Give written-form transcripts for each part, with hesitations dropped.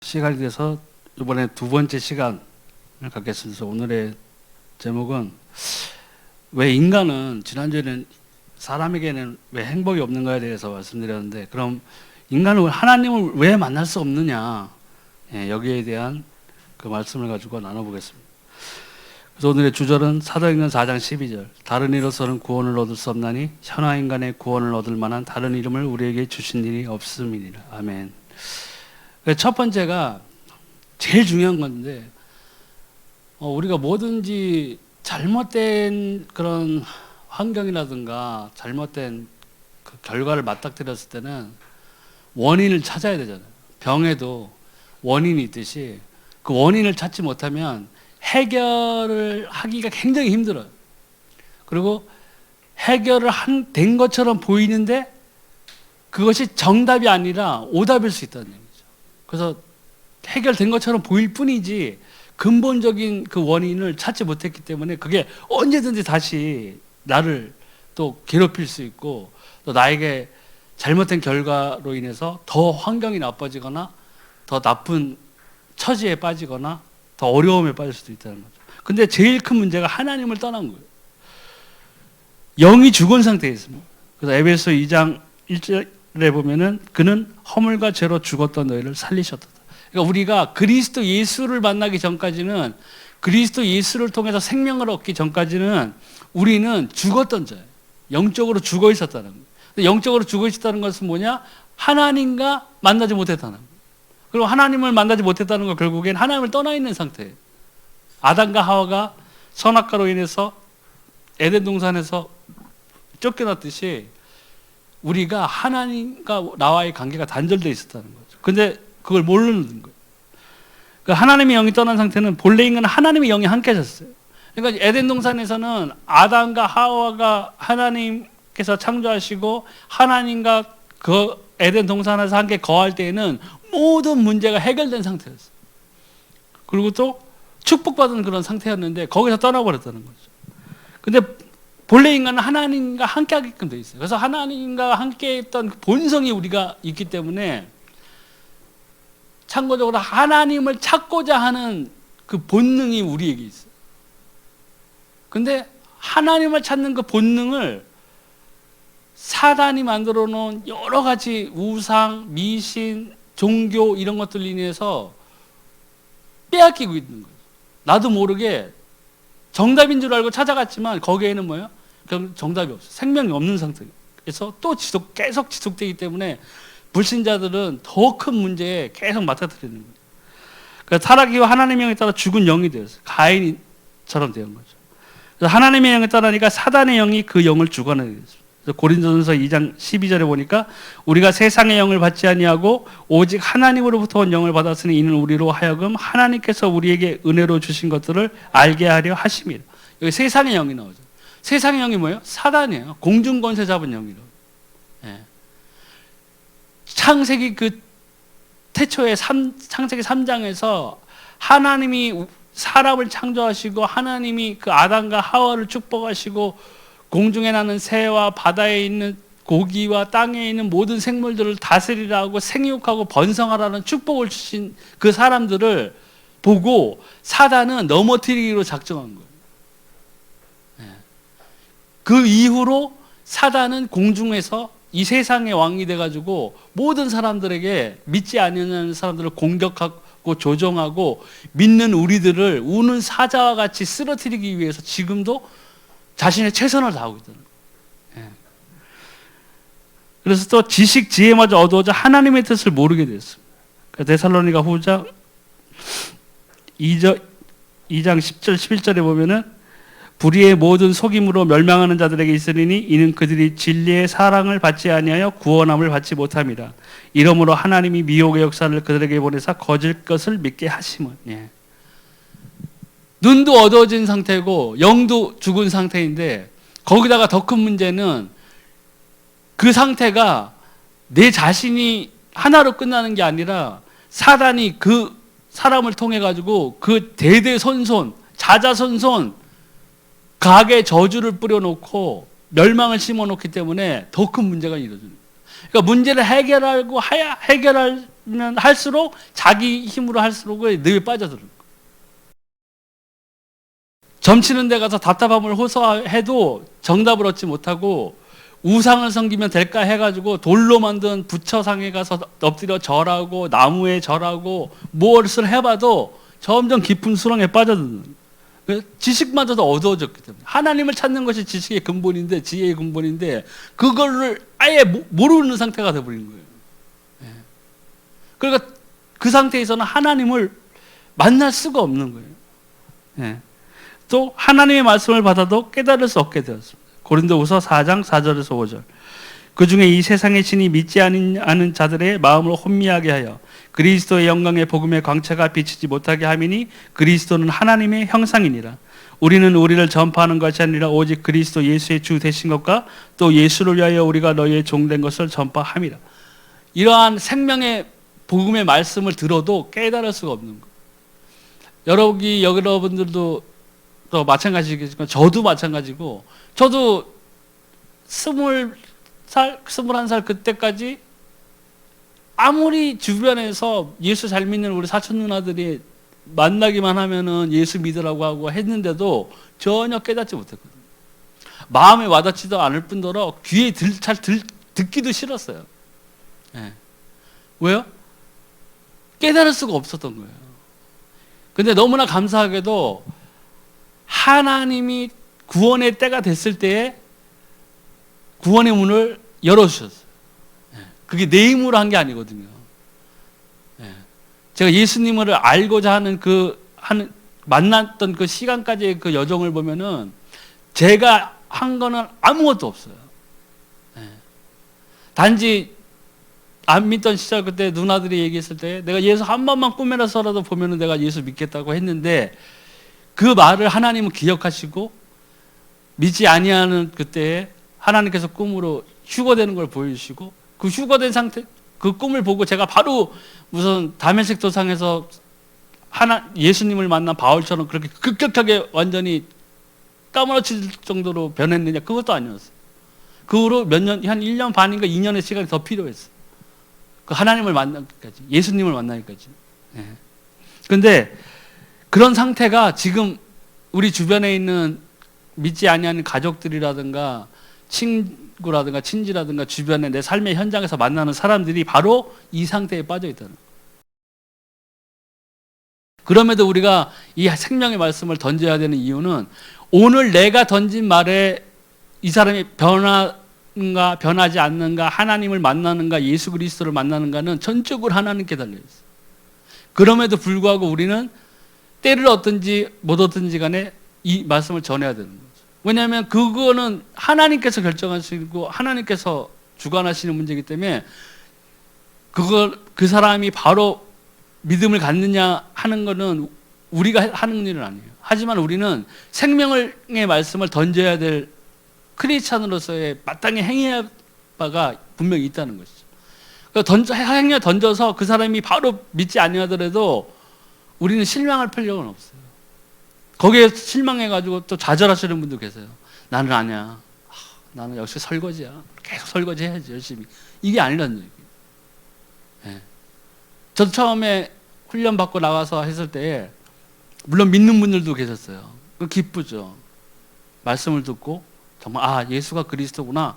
시간이 돼서 이번에 두 번째 시간을 갖겠습니다. 오늘의 제목은 왜 인간은, 지난주에는 사람에게는 왜 행복이 없는가에 대해서 말씀드렸는데, 그럼 인간은 하나님을 왜 만날 수 없느냐, 여기에 대한 그 말씀을 가지고 나눠보겠습니다. 그래서 오늘의 주절은 사도행전 4장 12절, 다른 이로서는 구원을 얻을 수 없나니 현아 인간의 구원을 얻을 만한 다른 이름을 우리에게 주신 일이 없음이니라. 아멘. 첫 번째가 제일 중요한 건데, 우리가 뭐든지 잘못된 그런 환경이라든가 잘못된 그 결과를 맞닥뜨렸을 때는 원인을 찾아야 되잖아요. 병에도 원인이 있듯이 그 원인을 찾지 못하면 해결을 하기가 굉장히 힘들어요. 그리고 해결을 된 것처럼 보이는데 그것이 정답이 아니라 오답일 수 있다는 얘기죠. 그래서 해결된 것처럼 보일 뿐이지 근본적인 그 원인을 찾지 못했기 때문에 그게 언제든지 다시 나를 또 괴롭힐 수 있고, 또 나에게 잘못된 결과로 인해서 더 환경이 나빠지거나 더 나쁜 처지에 빠지거나 더 어려움에 빠질 수도 있다는 거죠. 근데 제일 큰 문제가 하나님을 떠난 거예요. 영이 죽은 상태에 있습니다. 그래서 에베소 2장 1절에 보면은 그는 허물과 죄로 죽었던 너희를 살리셨다. 그러니까 우리가 그리스도 예수를 만나기 전까지는, 그리스도 예수를 통해서 생명을 얻기 전까지는 우리는 죽었던 자예요. 영적으로 죽어 있었다는 거예요. 영적으로 죽어 있었다는 것은 뭐냐? 하나님과 만나지 못했다는 거예요. 그리고 하나님을 만나지 못했다는 건 결국엔 하나님을 떠나 있는 상태예요. 아담과 하와가 선악과로 인해서 에덴 동산에서 쫓겨났듯이 우리가 하나님과 나와의 관계가 단절되어 있었다는 거죠. 근데 그걸 모르는 거예요. 그러니까 하나님의 영이 떠난 상태는 본래 인간은 하나님의 영이 함께 하셨어요. 그러니까 에덴 동산에서는 아담과 하와가 하나님께서 창조하시고 하나님과 그 에덴 동산에서 함께 거할 때에는 모든 문제가 해결된 상태였어요. 그리고 또 축복받은 그런 상태였는데 거기서 떠나버렸다는 거죠. 근데 본래 인간은 하나님과 함께 하게끔 돼 있어요. 그래서 하나님과 함께 했던 본성이 우리가 있기 때문에 참고적으로 하나님을 찾고자 하는 그 본능이 우리에게 있어요. 근데 하나님을 찾는 그 본능을 사단이 만들어 놓은 여러 가지 우상, 미신, 종교 이런 것들 인해서 빼앗기고 있는 거예요. 나도 모르게 정답인 줄 알고 찾아갔지만 거기에는 뭐예요? 정답이 없어요. 생명이 없는 상태에서 또 계속 지속되기 때문에 불신자들은 더 큰 문제에 계속 맞닥뜨리는 거예요. 그러니까 타락이와 하나님의 영에 따라 죽은 영이 되었어요. 가인처럼 된 거죠. 그래서 하나님의 영에 따르니까 사단의 영이 그 영을 죽어내게 됐습니다. 고린도전서 2장 12절에 보니까 우리가 세상의 영을 받지 아니하고 오직 하나님으로부터 온 영을 받았으니 이는 우리로 하여금 하나님께서 우리에게 은혜로 주신 것들을 알게 하려 하심이라. 여기 세상의 영이 나오죠. 세상의 영이 뭐예요? 사단이에요. 공중권세 잡은 영이라고. 창세기 그 태초에 창세기 3장에서 하나님이 사람을 창조하시고 하나님이 그 아담과 하와를 축복하시고 공중에 나는 새와 바다에 있는 고기와 땅에 있는 모든 생물들을 다스리라고 생육하고 번성하라는 축복을 주신 그 사람들을 보고 사단은 넘어뜨리기로 작정한 거예요. 그 이후로 사단은 공중에서 이 세상의 왕이 돼가지고 모든 사람들에게, 믿지 않는 사람들을 공격하고 조종하고 믿는 우리들을 우는 사자와 같이 쓰러뜨리기 위해서 지금도 자신의 최선을 다하고 있다는 거예요. 그래서 또 지식, 지혜마저 얻어오자 하나님의 뜻을 모르게 됐습니다. 데살로니가 후서 2장 10절 11절에 보면은 불의의 모든 속임으로 멸망하는 자들에게 있으리니 이는 그들이 진리의 사랑을 받지 아니하여 구원함을 받지 못함이라. 이러므로 하나님이 미혹의 역사를 그들에게 보내사 거짓 것을 믿게 하심은. 눈도 어두워진 상태고 영도 죽은 상태인데, 거기다가 더 큰 문제는 그 상태가 내 자신이 하나로 끝나는 게 아니라 사단이 그 사람을 통해 가지고 그 대대손손 자자손손 각의 저주를 뿌려놓고 멸망을 심어놓기 때문에 더 큰 문제가 일어집니다. 그러니까 문제를 해결하고 해결할 할수록 자기 힘으로 할수록 늘 빠져들어요. 점치는 데 가서 답답함을 호소해도 정답을 얻지 못하고 우상을 섬기면 될까 해가지고 돌로 만든 부처상에 가서 엎드려 절하고 나무에 절하고 무엇을 해봐도 점점 깊은 수렁에 빠져드는, 지식마저도 어두워졌기 때문에. 하나님을 찾는 것이 지식의 근본인데, 지혜의 근본인데 그거를 아예 모르는 상태가 돼버린 거예요. 그러니까 그 상태에서는 하나님을 만날 수가 없는 거예요. 또 하나님의 말씀을 받아도 깨달을 수 없게 되었습니다. 고린도후서 4장 4절에서 5절. 그 중에 이 세상의 신이 믿지 않은 자들의 마음을 혼미하게 하여 그리스도의 영광의 복음의 광채가 비치지 못하게 함이니 그리스도는 하나님의 형상이니라. 우리는 우리를 전파하는 것이 아니라 오직 그리스도 예수의 주 되신 것과 또 예수를 위하여 우리가 너희의 종된 것을 전파함이라. 이러한 생명의 복음의 말씀을 들어도 깨달을 수가 없는 거예요. 여러분들도 또 마찬가지겠지만 저도 마찬가지고, 저도 21살 그때까지 아무리 주변에서 예수 잘 믿는 우리 사촌 누나들이 만나기만 하면은 예수 믿으라고 하고 했는데도 전혀 깨닫지 못했거든요. 마음에 와닿지도 않을 뿐더러 귀에 듣기도 싫었어요. 왜요? 깨달을 수가 없었던 거예요. 근데 너무나 감사하게도 하나님이 구원의 때가 됐을 때에 구원의 문을 열어주셨어요. 그게 내 힘으로 한 게 아니거든요. 제가 예수님을 알고자 하는 만났던 그 시간까지의 그 여정을 보면은 제가 한 거는 아무것도 없어요. 단지 안 믿던 시절 그때 누나들이 얘기했을 때 내가 예수 한 번만 꿈에서라도 보면은 내가 예수 믿겠다고 했는데, 그 말을 하나님은 기억하시고 믿지 아니하는 그때에 하나님께서 꿈으로 휴거되는 걸 보여주시고, 그 휴거된 상태, 그 꿈을 보고 제가 바로 무슨 다메섹 도상에서 예수님을 만난 바울처럼 그렇게 급격하게 완전히 까무러칠 정도로 변했느냐, 그것도 아니었어요. 그 후로 한 1년 반인가 2년의 시간이 더 필요했어요. 그 하나님을 만나기까지, 예수님을 만나기까지. 근데 그런 상태가 지금 우리 주변에 있는 믿지 아니하는 가족들이라든가 친구라든가 친지라든가 주변에 내 삶의 현장에서 만나는 사람들이 바로 이 상태에 빠져 있다는 거예요. 그럼에도 우리가 이 생명의 말씀을 던져야 되는 이유는 오늘 내가 던진 말에 이 사람이 변하는가 변하지 않는가, 하나님을 만나는가 예수 그리스도를 만나는가는 전적으로 하나님께 달려있어요. 그럼에도 불구하고 우리는 때를 얻든지 못 얻든지 간에 이 말씀을 전해야 되는 거죠. 왜냐하면 그거는 하나님께서 결정하시고 하나님께서 주관하시는 문제이기 때문에 그 사람이 바로 믿음을 갖느냐 하는 거는 우리가 하는 일은 아니에요. 하지만 우리는 생명의 말씀을 던져야 될 크리스찬으로서의 마땅히 행해야 할 바가 분명히 있다는 것이죠. 그러니까 던져서 그 사람이 바로 믿지 아니하더라도 우리는 실망할 필요는 없어요. 거기에 실망해가지고 또 좌절하시는 분도 계세요. 나는 아니야. 나는 역시 설거지야. 계속 설거지 해야지 열심히. 이게 아니라는 얘기예요. 저도 처음에 훈련 받고 나가서 했을 때 물론 믿는 분들도 계셨어요. 기쁘죠. 말씀을 듣고 정말 예수가 그리스도구나.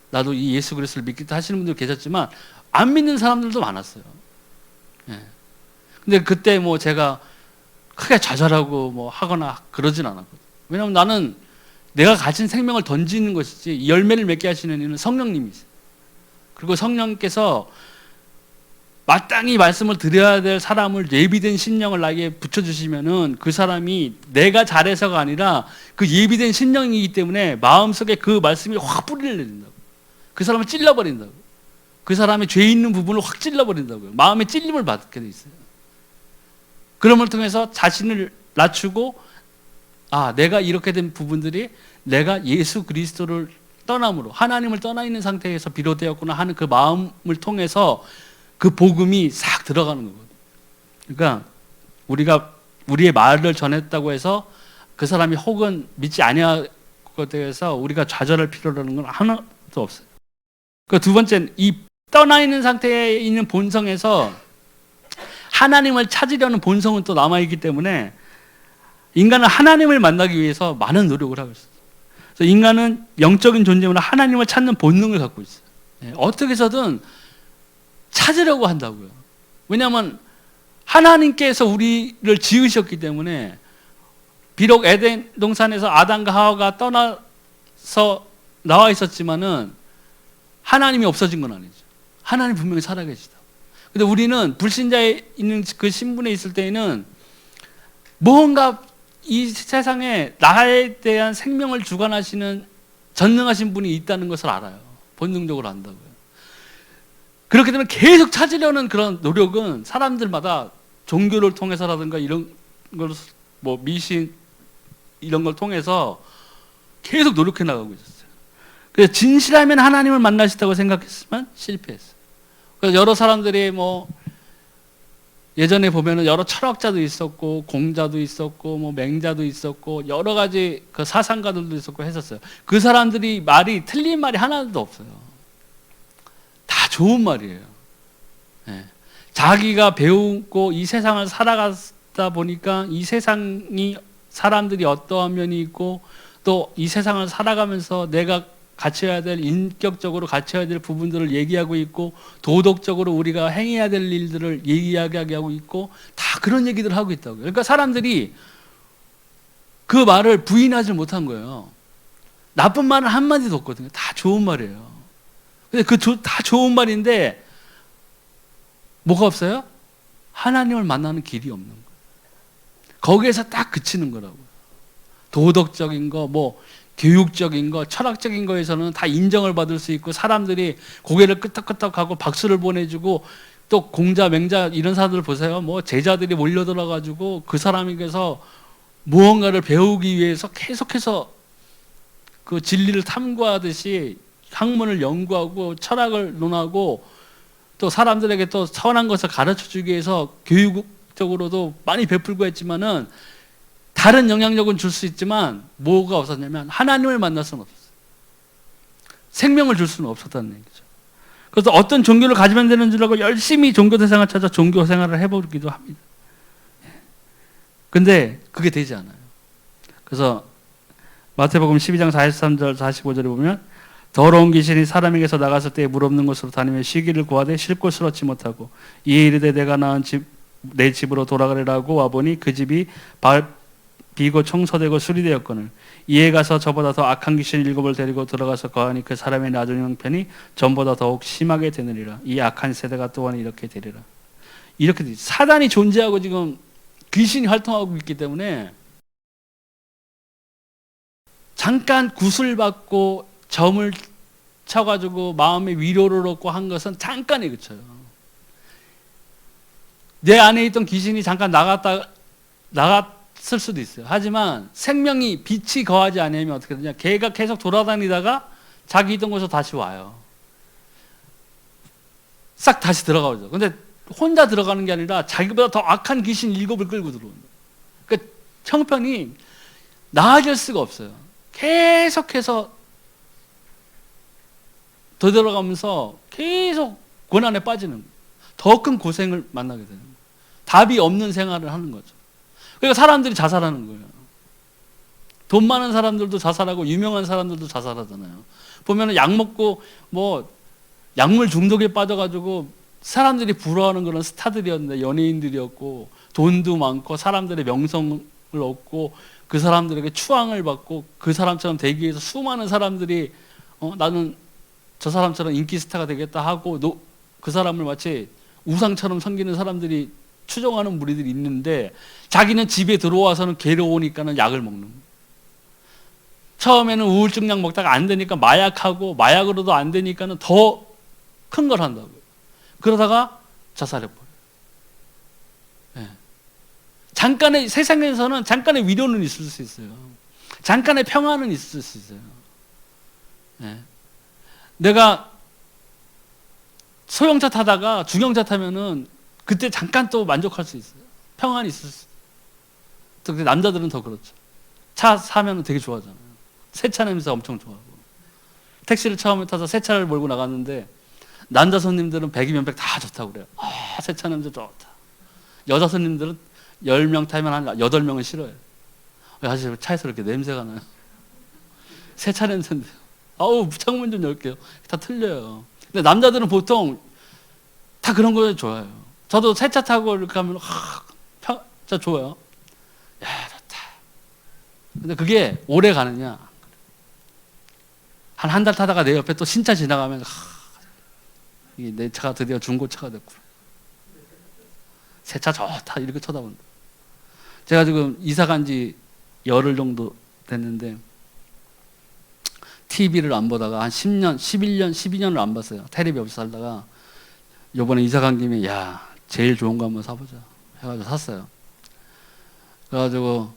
나도 이 예수 그리스도를 믿겠다 하시는 분들 계셨지만 안 믿는 사람들도 많았어요. 근데 그때 뭐 제가 크게 좌절하고 하거나 그러진 않았거든요. 왜냐하면 나는 내가 가진 생명을 던지는 것이지 열매를 맺게 하시는 이는 성령님이세요. 그리고 성령께서 마땅히 말씀을 드려야 될 사람을 예비된 심령을 나에게 붙여주시면은 그 사람이 내가 잘해서가 아니라 그 예비된 심령이기 때문에 마음속에 그 말씀이 확 뿌리를 내린다고. 그 사람을 찔러버린다고. 그 사람의 죄 있는 부분을 확 찔러버린다고요. 마음의 찔림을 받게 돼 있어요. 그럼을 통해서 자신을 낮추고 내가 이렇게 된 부분들이 내가 예수 그리스도를 떠남으로 하나님을 떠나 있는 상태에서 비롯되었구나 하는 그 마음을 통해서 그 복음이 싹 들어가는 거거든요. 그러니까 우리가 우리의 말을 전했다고 해서 그 사람이 혹은 믿지 아니할 것에 대해서 우리가 좌절할 필요라는 건 하나도 없어요. 그 두 번째는 이 떠나 있는 상태에 있는 본성에서 하나님을 찾으려는 본성은 또 남아있기 때문에 인간은 하나님을 만나기 위해서 많은 노력을 하고 있어요. 그래서 인간은 영적인 존재로 하나님을 찾는 본능을 갖고 있어요. 어떻게 해서든 찾으려고 한다고요. 왜냐하면 하나님께서 우리를 지으셨기 때문에 비록 에덴 동산에서 아담과 하와가 떠나서 나와 있었지만은 하나님이 없어진 건 아니죠. 하나님 분명히 살아계시다. 근데 우리는 불신자에 있는 그 신분에 있을 때에는 무언가 이 세상에 나에 대한 생명을 주관하시는 전능하신 분이 있다는 것을 알아요. 본능적으로 안다고요. 그렇기 때문에 계속 찾으려는 그런 노력은 사람들마다 종교를 통해서라든가 이런 걸, 뭐 미신 이런 걸 통해서 계속 노력해 나가고 있었어요. 그래서 진실하면 하나님을 만나시다고 생각했지만 실패했어요. 그래서 여러 사람들이 뭐 예전에 보면은 여러 철학자도 있었고 공자도 있었고 뭐 맹자도 있었고 여러 가지 그 사상가들도 있었고 했었어요. 그 사람들이 말이 틀린 말이 하나도 없어요. 다 좋은 말이에요. 네. 자기가 배우고 이 세상을 살아가다 보니까 이 세상이 사람들이 어떠한 면이 있고 또 이 세상을 살아가면서 내가 갖춰야 될 인격적으로 갖춰야 될 부분들을 얘기하고 있고 도덕적으로 우리가 행해야 될 일들을 얘기하게 하고 있고 다 그런 얘기들을 하고 있다고요. 그러니까 사람들이 그 말을 부인하지 못한 거예요. 나쁜 말은 한마디도 없거든요. 다 좋은 말이에요. 근데 다 좋은 말인데 뭐가 없어요? 하나님을 만나는 길이 없는 거예요. 거기에서 딱 그치는 거라고요. 도덕적인 거, 뭐 교육적인 거, 철학적인 거에서는 다 인정을 받을 수 있고 사람들이 고개를 끄덕끄덕하고 박수를 보내주고 또 공자, 맹자 이런 사람들 보세요. 뭐 제자들이 몰려들어가지고 그 사람에게서 무언가를 배우기 위해서 계속해서 그 진리를 탐구하듯이 학문을 연구하고 철학을 논하고 또 사람들에게 또 선한 것을 가르쳐주기 위해서 교육적으로도 많이 베풀고 했지만은 다른 영향력은 줄 수 있지만 뭐가 없었냐면 하나님을 만날 수는 없었어요. 생명을 줄 수는 없었다는 얘기죠. 그래서 어떤 종교를 가지면 되는 줄 알고 열심히 종교 대상을 찾아 종교 생활을 해보기도 합니다. 근데 그게 되지 않아요. 그래서 마태복음 12장 43절 45절에 보면 더러운 귀신이 사람에게서 나갔을 때 물 없는 곳으로 다니며 쉬기를 구하되 쉴 곳을 얻지 못하고 이에 이르되 내가 낳은 내 집으로 돌아가리라고 와보니 그 집이 비고 청소되고 수리되었거늘 이에 가서 저보다 더 악한 귀신 7을 데리고 들어가서 거하니 그 사람의 나중 형편이 전보다 더욱 심하게 되느니라. 이 악한 세대가 또한 이렇게 되리라. 이렇게 사단이 존재하고 지금 귀신이 활동하고 있기 때문에 잠깐 구슬받고 점을 쳐가지고 마음의 위로를 얻고 한 것은 잠깐에 그쳐요. 내 안에 있던 귀신이 잠깐 나갔을 수도 있어요. 하지만 생명이 빛이 거하지 않으면 어떻게 되냐? 걔가 계속 돌아다니다가 자기 있던 곳으로 다시 와요. 싹 다시 들어가죠. 근데 혼자 들어가는 게 아니라 자기보다 더 악한 귀신 7을 끌고 들어온다. 그러니까 형편이 나아질 수가 없어요. 계속해서 더 들어가면서 계속 고난에 빠지는 거예요. 더 큰 고생을 만나게 되는 거예요. 답이 없는 생활을 하는 거죠. 그러니까 사람들이 자살하는 거예요. 돈 많은 사람들도 자살하고 유명한 사람들도 자살하잖아요. 보면은 약 먹고 뭐 약물 중독에 빠져가지고 사람들이 부러워하는 그런 스타들이었는데 연예인들이었고 돈도 많고 사람들의 명성을 얻고 그 사람들에게 추앙을 받고 그 사람처럼 되기 위해서 수많은 사람들이 나는 저 사람처럼 인기 스타가 되겠다 하고 그 사람을 마치 우상처럼 섬기는 사람들이 추종하는 무리들이 있는데 자기는 집에 들어와서는 괴로우니까는 약을 먹는 거예요. 처음에는 우울증 약 먹다가 안 되니까 마약하고 마약으로도 안 되니까는 더 큰 걸 한다고요. 그러다가 자살해버려요. 네. 잠깐의 세상에서는 잠깐의 위로는 있을 수 있어요. 잠깐의 평화는 있을 수 있어요. 네. 내가 소형차 타다가 중형차 타면은 그때 잠깐 또 만족할 수 있어요. 평안이 있을 수 있어요. 특히 남자들은 더 그렇죠. 차 사면은 되게 좋아하잖아요. 새 차 냄새 엄청 좋아하고. 택시를 처음에 타서 새 차를 몰고 나갔는데 남자 손님들은 100이면 100 다 좋다고 그래요. 새 차 냄새 좋다. 여자 손님들은 10명 타면 한 8명은 싫어요. 아저씨 차에서 이렇게 냄새가 나요. 세차 냄새인데. 아우, 창문 좀 열게요. 다 틀려요. 근데 남자들은 보통 다 그런 거 좋아요. 저도 세차 타고 이렇게 하면 진짜 좋아요. 야, 좋다. 근데 그게 오래 가느냐? 한 달 타다가 내 옆에 또 신차 지나가면 이게 내 차가 드디어 중고차가 됐구나. 새 차 좋다 이렇게 쳐다본다. 제가 지금 이사 간 지 열흘 정도 됐는데 TV를 안 보다가 한 10년, 11년, 12년을 안 봤어요. 텔레비 없이 살다가 요번에 이사 간 김에 야, 제일 좋은 거 한번 사보자 해가지고 샀어요. 그래가지고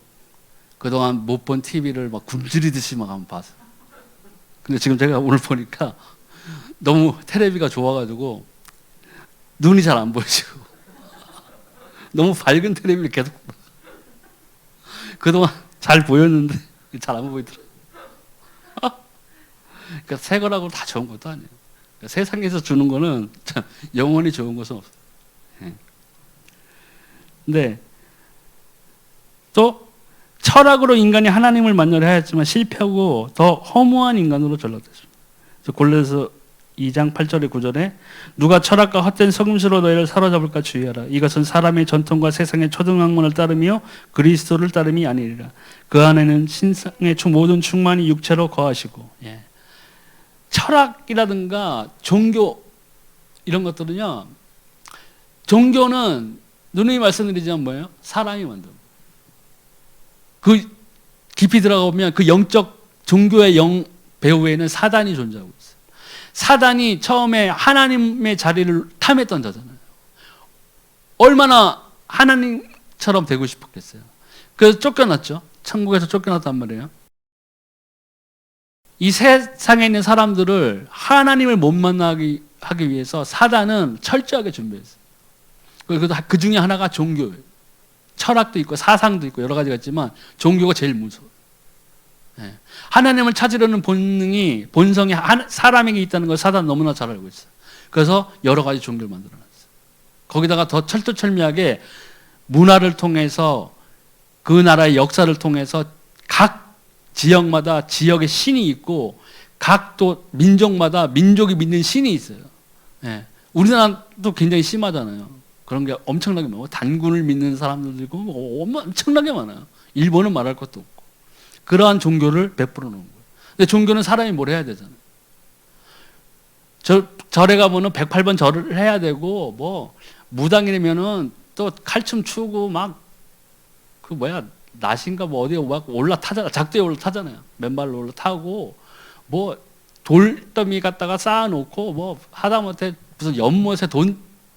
그동안 못 본 TV를 막 굶주리듯이 막 한번 봤어요. 근데 지금 제가 오늘 보니까 너무 텔레비가 좋아가지고 눈이 잘 안 보이시고 너무 밝은 텔레비를 계속 그동안 잘 보였는데 잘 안 보이더라고요. 그러니까 새 거라고 다 좋은 것도 아니에요. 그러니까 세상에서 주는 거는 영원히 좋은 것은 없어요. 근데 또 철학으로 인간이 하나님을 만나려 하였지만 실패하고 더 허무한 인간으로 전락됐습니다. 골로새 2장 8절의 9절에 누가 철학과 헛된 속임수로 너희를 사로잡을까 주의하라. 이것은 사람의 전통과 세상의 초등학문을 따르며 그리스도를 따름이 아니리라. 그 안에는 신상의 모든 충만이 육체로 거하시고. 철학이라든가 종교 이런 것들은요, 종교는 누누이 말씀드리지만 뭐예요? 사람이 만든 거예요. 그 깊이 들어가보면 그 영적 종교의 영 배후에는 사단이 존재하고 있어요. 사단이 처음에 하나님의 자리를 탐했던 자잖아요. 얼마나 하나님처럼 되고 싶었겠어요. 그래서 쫓겨났죠. 천국에서 쫓겨났단 말이에요. 이 세상에 있는 사람들을 하나님을 못 만나게 하기 위해서 사단은 철저하게 준비했어요. 그 중에 하나가 종교예요. 철학도 있고 사상도 있고 여러 가지가 있지만 종교가 제일 무서워요. 하나님을 찾으려는 본성이 사람에게 있다는 걸 사단은 너무나 잘 알고 있어요. 그래서 여러 가지 종교를 만들어놨어요. 거기다가 더 철두철미하게 문화를 통해서 그 나라의 역사를 통해서 각 지역마다 지역의 신이 있고 각 또 민족마다 민족이 믿는 신이 있어요. 우리나라도 굉장히 심하잖아요. 그런 게 엄청나게 많아요. 단군을 믿는 사람들도 있고 엄청나게 많아요. 일본은 말할 것도 없고. 그러한 종교를 베풀어 놓은 거예요. 근데 종교는 사람이 뭘 해야 되잖아요. 절에 가면은 108번 절을 해야 되고, 뭐, 무당이라면은 또 칼춤 추고 막, 낫인가 뭐 어디에 막 올라타잖아. 작두에 올라타잖아요. 맨발로 올라타고, 뭐, 돌더미 갖다가 쌓아놓고, 뭐, 하다못해 무슨 연못에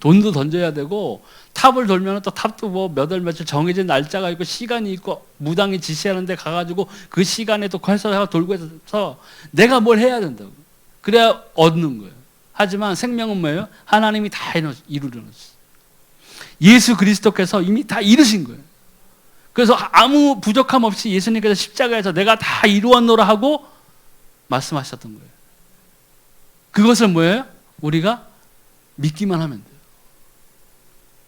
돈도 던져야 되고, 탑을 돌면 또 탑도 뭐 몇 월 며칠 정해진 날짜가 있고 시간이 있고 무당이 지시하는 데 가가지고 그 시간에 또 걸쳐서 돌고 해서 내가 뭘 해야 된다고. 그래야 얻는 거예요. 하지만 생명은 뭐예요? 하나님이 다 이루어놨어요. 예수 그리스도께서 이미 다 이루신 거예요. 그래서 아무 부족함 없이 예수님께서 십자가에서 내가 다 이루었노라 하고 말씀하셨던 거예요. 그것을 뭐예요? 우리가 믿기만 하면 돼요.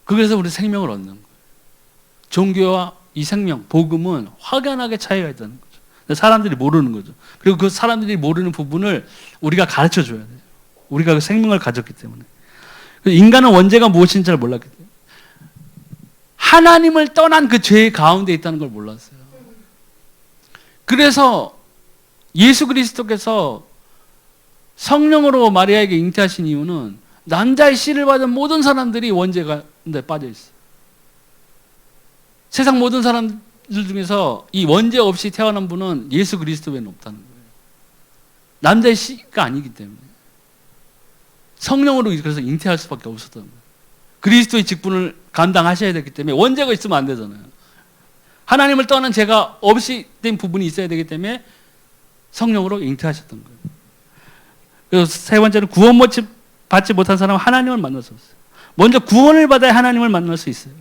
그래서 우리 생명을 얻는 거예요. 종교와 이 생명, 복음은 확연하게 차이가 있다는 거죠. 사람들이 모르는 거죠. 그리고 그 사람들이 모르는 부분을 우리가 가르쳐 줘야 돼요. 우리가 그 생명을 가졌기 때문에. 인간은 원죄가 무엇인지 잘 몰랐기 때문에. 하나님을 떠난 그 죄 가운데 있다는 걸 몰랐어요. 그래서 예수 그리스도께서 성령으로 마리아에게 잉태하신 이유는 남자의 씨를 받은 모든 사람들이 원죄 가운데 빠져 있어요. 세상 모든 사람들 중에서 이 원죄 없이 태어난 분은 예수 그리스도 외에는 없다는 거예요. 남자의 씨가 아니기 때문에. 성령으로 그래서 잉태할 수밖에 없었던 거예요. 그리스도의 직분을 감당하셔야 되기 때문에 원죄가 있으면 안 되잖아요. 하나님을 떠난 죄가 없이 된 부분이 있어야 되기 때문에 성령으로 잉태하셨던 거예요. 그래서 세 번째는 구원 받지 못한 사람은 하나님을 만날 수 없어요. 먼저 구원을 받아야 하나님을 만날 수 있어요.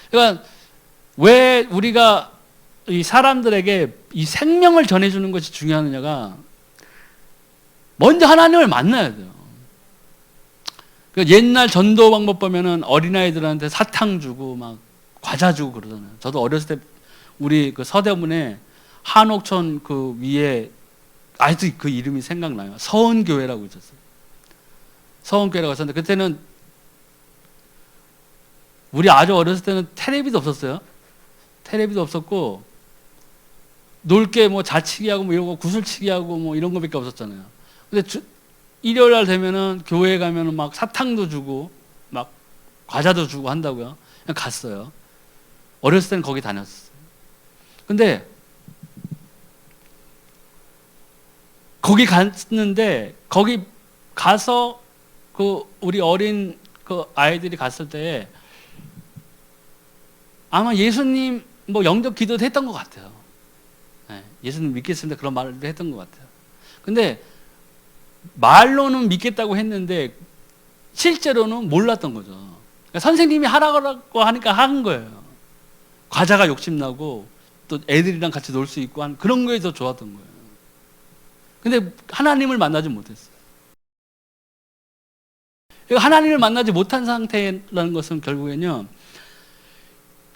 그러니까 왜 우리가 이 사람들에게 이 생명을 전해주는 것이 중요하느냐가 먼저 하나님을 만나야 돼요. 그러니까 옛날 전도 방법 보면은 어린아이들한테 사탕 주고 막 과자 주고 그러잖아요. 저도 어렸을 때 우리 그 서대문에 한옥천 그 위에 아직도 그 이름이 생각나요. 서은교회라고 있었어요. 서은교회라고 했었는데 그때는 우리 아주 어렸을 때는 텔레비도 없었어요. 텔레비도 없었고 놀 게 뭐 자치기 하고 뭐 이런 거 구슬치기 하고 뭐 이런 거밖에 없었잖아요. 근데 일요일 날 되면은 교회에 가면은 막 사탕도 주고 막 과자도 주고 한다고요. 그냥 갔어요. 어렸을 때는 거기 다녔어요. 근데 거기 갔는데 거기 가서 그 우리 어린 그 아이들이 갔을 때 아마 예수님 뭐 영접 기도도 했던 것 같아요. 네, 예수님 믿겠습니다 그런 말을 했던 것 같아요. 근데 말로는 믿겠다고 했는데 실제로는 몰랐던 거죠. 그러니까 선생님이 하라고 하니까 한 거예요. 과자가 욕심나고 또 애들이랑 같이 놀 수 있고 한 그런 거에 더 좋았던 거예요. 근데 하나님을 만나지 못했어요. 하나님을 만나지 못한 상태라는 것은 결국엔요,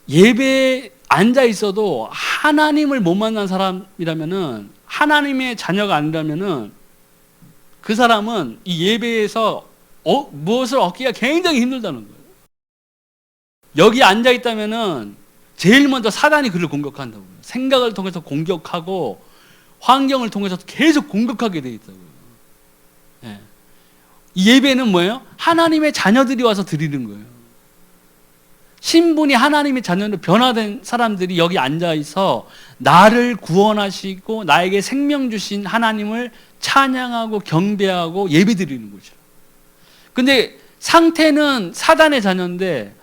예배에 앉아 있어도 하나님을 못 만난 사람이라면은, 하나님의 자녀가 아니라면은 그 사람은 이 예배에서 무엇을 얻기가 굉장히 힘들다는 거예요. 여기 앉아 있다면은 제일 먼저 사단이 그를 공격한다고요. 생각을 통해서 공격하고 환경을 통해서 계속 공격하게 돼 있다고요. 예. 이 예배는 뭐예요? 하나님의 자녀들이 와서 드리는 거예요. 신분이 하나님의 자녀로 변화된 사람들이 여기 앉아 있어 나를 구원하시고 나에게 생명 주신 하나님을 찬양하고 경배하고 예배 드리는 거죠. 근데 상태는 사단의 자녀인데,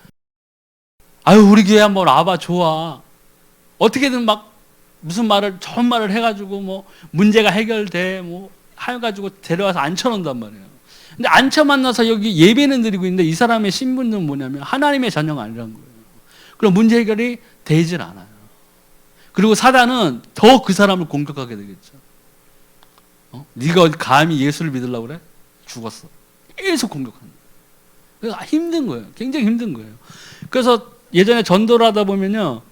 아유 우리 교회 한번 와봐 좋아, 어떻게든 막 무슨 말을 좋은 말을 해가지고 뭐 문제가 해결돼 뭐 해가지고 데려와서 앉혀놓는단 말이에요. 근데 앉혀 만나서 여기 예배는 드리고 있는데 이 사람의 신분은 뭐냐면 하나님의 자녀가 아니란 거예요. 그럼 문제 해결이 되질 않아요. 그리고 사단은 더 그 사람을 공격하게 되겠죠. 네가 감히 예수를 믿으려고 그래? 죽었어. 계속 공격하는 거예요. 힘든 거예요. 굉장히 힘든 거예요. 그래서 예전에 전도를 하다 보면요,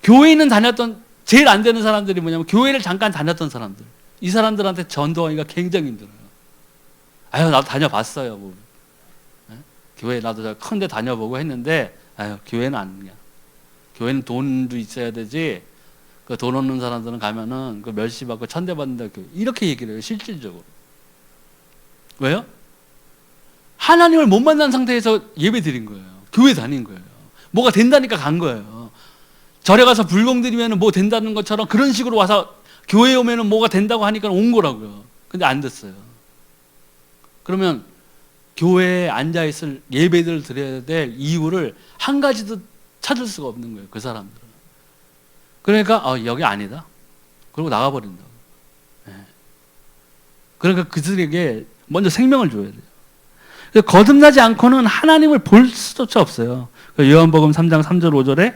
교회는 다녔던 제일 안 되는 사람들이 뭐냐면 교회를 잠깐 다녔던 사람들. 이 사람들한테 전도하기가 굉장히 힘들어요. 아유 나도 다녀봤어요. 뭐. 교회 나도 큰 데 다녀보고 했는데 아유 교회는 아니야. 교회는 돈도 있어야 되지. 그 돈 없는 사람들은 가면은 그 멸시 받고 천대 받는다. 이렇게 얘기를 해요. 실질적으로. 왜요? 하나님을 못 만난 상태에서 예배 드린 거예요. 교회 다닌 거예요. 뭐가 된다니까 간 거예요. 절에 가서 불공 드리면 뭐 된다는 것처럼 그런 식으로 와서 교회에 오면 뭐가 된다고 하니까 온 거라고요. 근데 안 됐어요. 그러면 교회에 앉아있을 예배를 드려야 될 이유를 한 가지도 찾을 수가 없는 거예요. 그 사람들은. 그러니까 여기 아니다. 그리고 나가버린다고. 네. 그러니까 그들에게 먼저 생명을 줘야 돼요. 거듭나지 않고는 하나님을 볼 수조차 없어요. 요한복음 3장 3절 5절에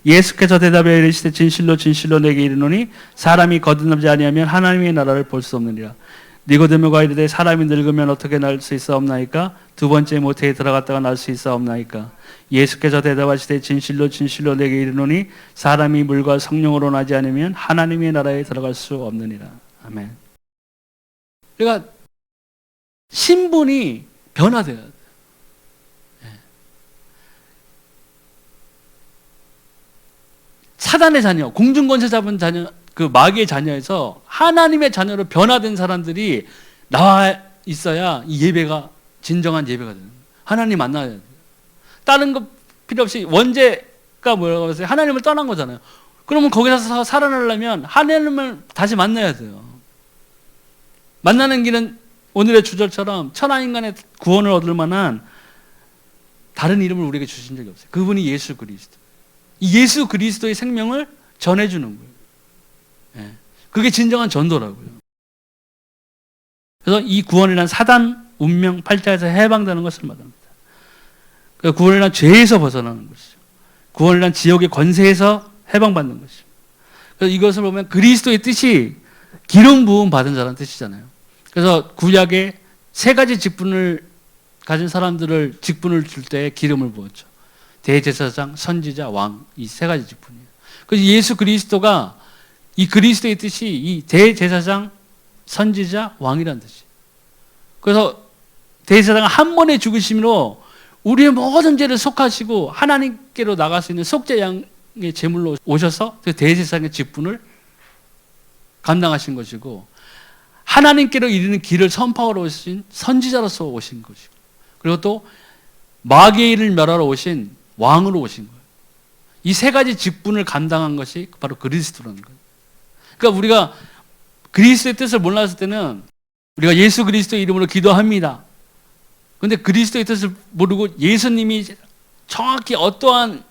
예수께서 대답하여 이르시되 진실로 진실로 내게 이르노니 사람이 거듭나지 아니하면 하나님의 나라를 볼 수 없느니라. 니고데모가 이르되 사람이 늙으면 어떻게 날 수 있사옵나이까? 두 번째 모태에 들어갔다가 날 수 있사옵나이까? 예수께서 대답하시되 진실로 진실로 내게 이르노니 사람이 물과 성령으로 나지 않으면 하나님의 나라에 들어갈 수 없느니라. 아멘. 그러니까 신분이 변화돼야 돼요. 사단의 자녀, 공중권세 잡은 자녀, 그 마귀의 자녀에서 하나님의 자녀로 변화된 사람들이 나와 있어야 이 예배가 진정한 예배가 되는 거예요. 하나님 만나야 돼요. 다른 거 필요 없이 원죄가 뭐라고 했어요? 하나님을 떠난 거잖아요. 그러면 거기서 살아나려면 하나님을 다시 만나야 돼요. 만나는 길은 오늘의 주절처럼 천하인간의 구원을 얻을 만한 다른 이름을 우리에게 주신 적이 없어요. 그분이 예수 그리스도. 이 예수 그리스도의 생명을 전해주는 거예요. 예. 그게 진정한 전도라고요. 그래서 이 구원이란 사단 운명 팔자에서 해방되는 것을 말합니다. 구원이란 죄에서 벗어나는 것이죠. 구원이란 지옥의 권세에서 해방받는 것이죠. 그래서 이것을 보면 그리스도의 뜻이 기름 부음 받은 자라는 뜻이잖아요. 그래서 구약의 세 가지 직분을 가진 사람들을 직분을 줄 때 기름을 부었죠. 대제사장, 선지자, 왕, 이 세 가지 직분이에요. 그래서 예수 그리스도가 이 그리스도의 뜻이 이 대제사장, 선지자, 왕이라는 뜻이에요. 그래서 대제사장은 한 번의 죽으심으로 우리의 모든 죄를 속하시고 하나님께로 나갈 수 있는 속죄 양의 제물로 오셔서 그 대제사장의 직분을 감당하신 것이고, 하나님께로 이르는 길을 선포하러 오신 선지자로서 오신 것이고, 그리고 또 마귀의 일을 멸하러 오신 왕으로 오신 거예요. 이 세 가지 직분을 감당한 것이 바로 그리스도라는 거예요. 그러니까 우리가 그리스도의 뜻을 몰랐을 때는 우리가 예수 그리스도의 이름으로 기도합니다. 그런데 그리스도의 뜻을 모르고 예수님이 정확히 어떠한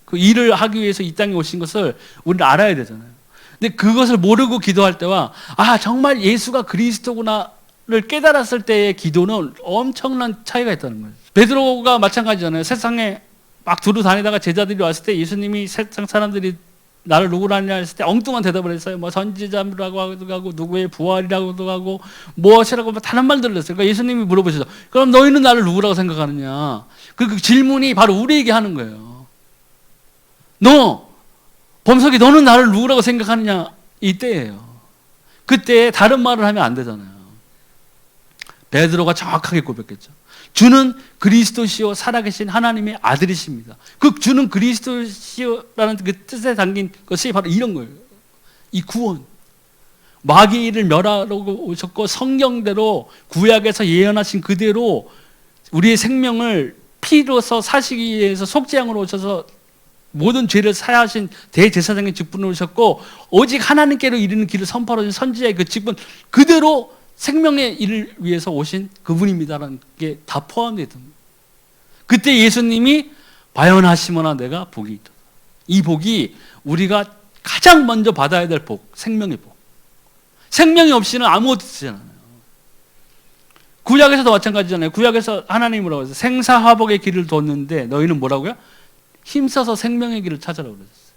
그 일을 하기 위해서 이 땅에 오신 것을 우리는 알아야 되잖아요. 근데 그것을 모르고 기도할 때와 정말 예수가 그리스도구나를 깨달았을 때의 기도는 엄청난 차이가 있다는 거예요. 베드로가 마찬가지잖아요. 세상에 막 두루 다니다가 제자들이 왔을 때 예수님이 세상 사람들이 나를 누구라 하냐 했을 때 엉뚱한 대답을 했어요. 뭐 선지자라고 하고 누구의 부활이라고도 하고 무엇이라고 다른 말들을 했어요. 그러니까 예수님이 물어보셔서 그럼 너희는 나를 누구라고 생각하느냐. 그 질문이 바로 우리에게 하는 거예요. 범석이 너는 나를 누구라고 생각하느냐 이때예요. 그때 다른 말을 하면 안 되잖아요. 베드로가 정확하게 고백했죠. 주는 그리스도시요 살아계신 하나님의 아들이십니다. 그 주는 그리스도시요라는 그 뜻에 담긴 것이 바로 이런 거예요. 이 구원. 마귀의 일을 멸하러 오셨고 성경대로 구약에서 예언하신 그대로 우리의 생명을 피로서 사시기 위해서 속죄양으로 오셔서 모든 죄를 사하신 대제사장의 직분을 오셨고, 오직 하나님께로 이르는 길을 선포하러 오신 선지자의 그 직분 그대로 생명의 일을 위해서 오신 그분입니다라는 게 다 포함되어 있던 거예요. 그때 예수님이 바연하시거나 내가 복이 있다. 이 복이 우리가 가장 먼저 받아야 될 복, 생명의 복. 생명이 없이는 아무것도 되지 않아요. 구약에서도 마찬가지잖아요. 구약에서 하나님이 뭐라고 했어요? 생사화복의 길을 뒀는데 너희는 뭐라고요? 힘써서 생명의 길을 찾으라고 그러셨어요.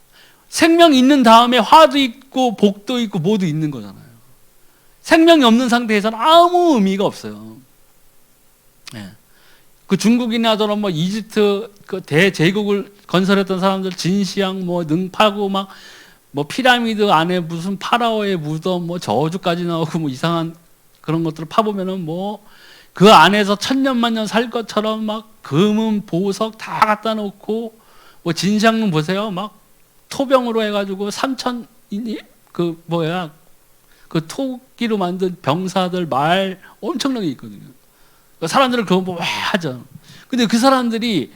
생명이 있는 다음에 화도 있고 복도 있고 모두 있는 거잖아요. 생명이 없는 상태에서는 아무 의미가 없어요. 네. 그 중국이나 저런 뭐 이집트 그 대제국을 건설했던 사람들 진시황 뭐 능파구 막 뭐 피라미드 안에 무슨 파라오의 무덤 뭐 저주까지 나오고 뭐 이상한 그런 것들을 파보면은 뭐 그 안에서 천년만년 살 것처럼 막 금은 보석 다 갖다 놓고 뭐 진시황릉 보세요. 막 토병으로 해가지고 3,000 그 뭐야 그 토끼로 만든 병사들 말 엄청나게 있거든요. 사람들은 그거 뭐 하죠. 근데 그 사람들이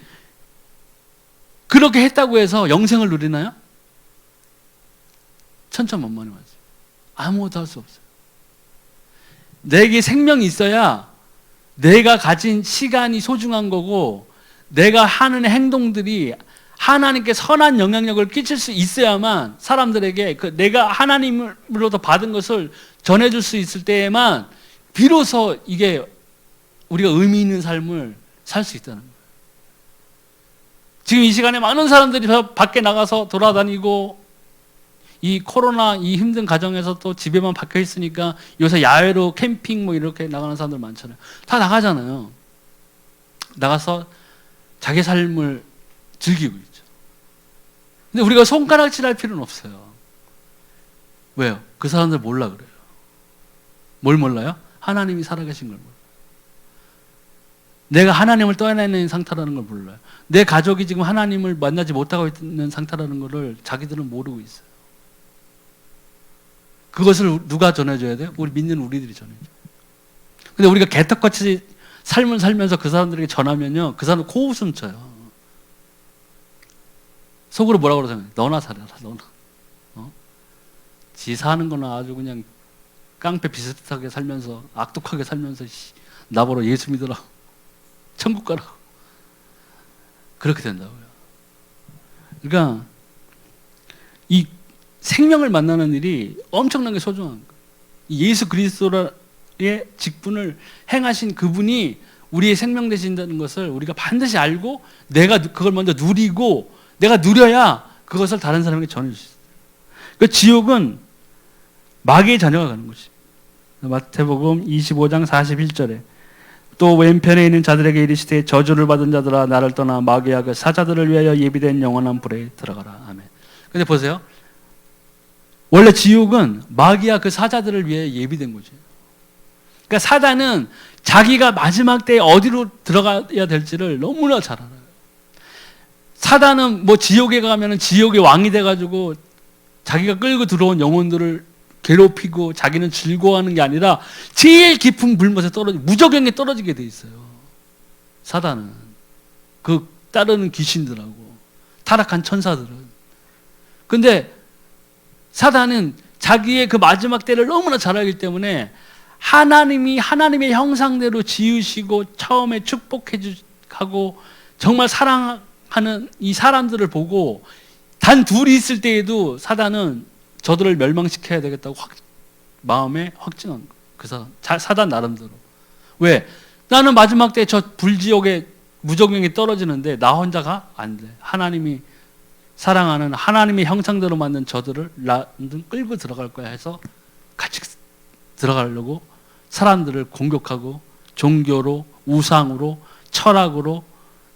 그렇게 했다고 해서 영생을 누리나요? 천천만만히 맞아요. 아무것도 할 수 없어요. 내게 생명이 있어야 내가 가진 시간이 소중한 거고, 내가 하는 행동들이 하나님께 선한 영향력을 끼칠 수 있어야만 사람들에게 내가 하나님으로부터 받은 것을 전해줄 수 있을 때에만 비로소 이게 우리가 의미 있는 삶을 살 수 있다는 거예요. 지금 이 시간에 많은 사람들이 밖에 나가서 돌아다니고, 이 코로나 이 힘든 가정에서 또 집에만 박혀 있으니까 요새 야외로 캠핑 뭐 이렇게 나가는 사람들 많잖아요. 다 나가잖아요. 나가서 자기 삶을 즐기고 있죠. 근데 우리가 손가락질할 필요는 없어요. 왜요? 그 사람들 몰라 그래요. 뭘 몰라요? 하나님이 살아계신 걸 몰라요. 내가 하나님을 떠나 있는 상태라는 걸 몰라요. 내 가족이 지금 하나님을 만나지 못하고 있는 상태라는 것을 자기들은 모르고 있어요. 그것을 누가 전해줘야 돼요? 우리 믿는 우리들이 전해줘요. 근데 우리가 개떡같이 삶을 살면서 그 사람들에게 전하면요, 그 사람은 코웃음 쳐요. 속으로 뭐라고 그러잖아요. 너나 살아라, 너나. 지 사는 거나 아주 그냥 깡패 비슷하게 살면서, 악독하게 살면서 나보러 예수 믿으라, 천국 가라. 그렇게 된다고요. 그러니까 이 생명을 만나는 일이 엄청나게 소중한 거예요. 예수 그리스도의 직분을 행하신 그분이 우리의 생명 되신다는 것을 우리가 반드시 알고, 내가 그걸 먼저 누리고, 내가 누려야 그것을 다른 사람에게 전해줄 수 있어요. 그러니까 지옥은 마귀의 자녀가 가는 것입니다. 마태복음 25장 41절에 또 왼편에 있는 자들에게 이르시되 저주를 받은 자들아 나를 떠나 마귀와 그 사자들을 위하여 예비된 영원한 불에 들어가라. 아멘. 근데 보세요. 원래 지옥은 마귀와 그 사자들을 위해 예비된 거죠. 그러니까 사단은 자기가 마지막 때에 어디로 들어가야 될지를 너무나 잘 알아요. 사단은 뭐 지옥에 가면은 지옥의 왕이 돼가지고 자기가 끌고 들어온 영혼들을 괴롭히고 자기는 즐거워하는 게 아니라 제일 깊은 불못에 무저경에 떨어지게 돼 있어요. 사단은 그 따르는 귀신들하고 타락한 천사들은. 근데 사단은 자기의 그 마지막 때를 너무나 잘 알기 때문에 하나님이 하나님의 형상대로 지으시고 처음에 축복해 주고 정말 사랑하는 이 사람들을 보고 단 둘이 있을 때에도 사단은 저들을 멸망시켜야 되겠다고 마음에 확증한 거예요. 그 사단 나름대로. 왜? 나는 마지막 때 저 불지옥에 무저경에 떨어지는데 나 혼자가 안 돼. 하나님이 사랑하는 하나님의 형상대로 만든 저들을 나는 끌고 들어갈 거야 해서 같이 들어가려고 사람들을 공격하고 종교로, 우상으로, 철학으로,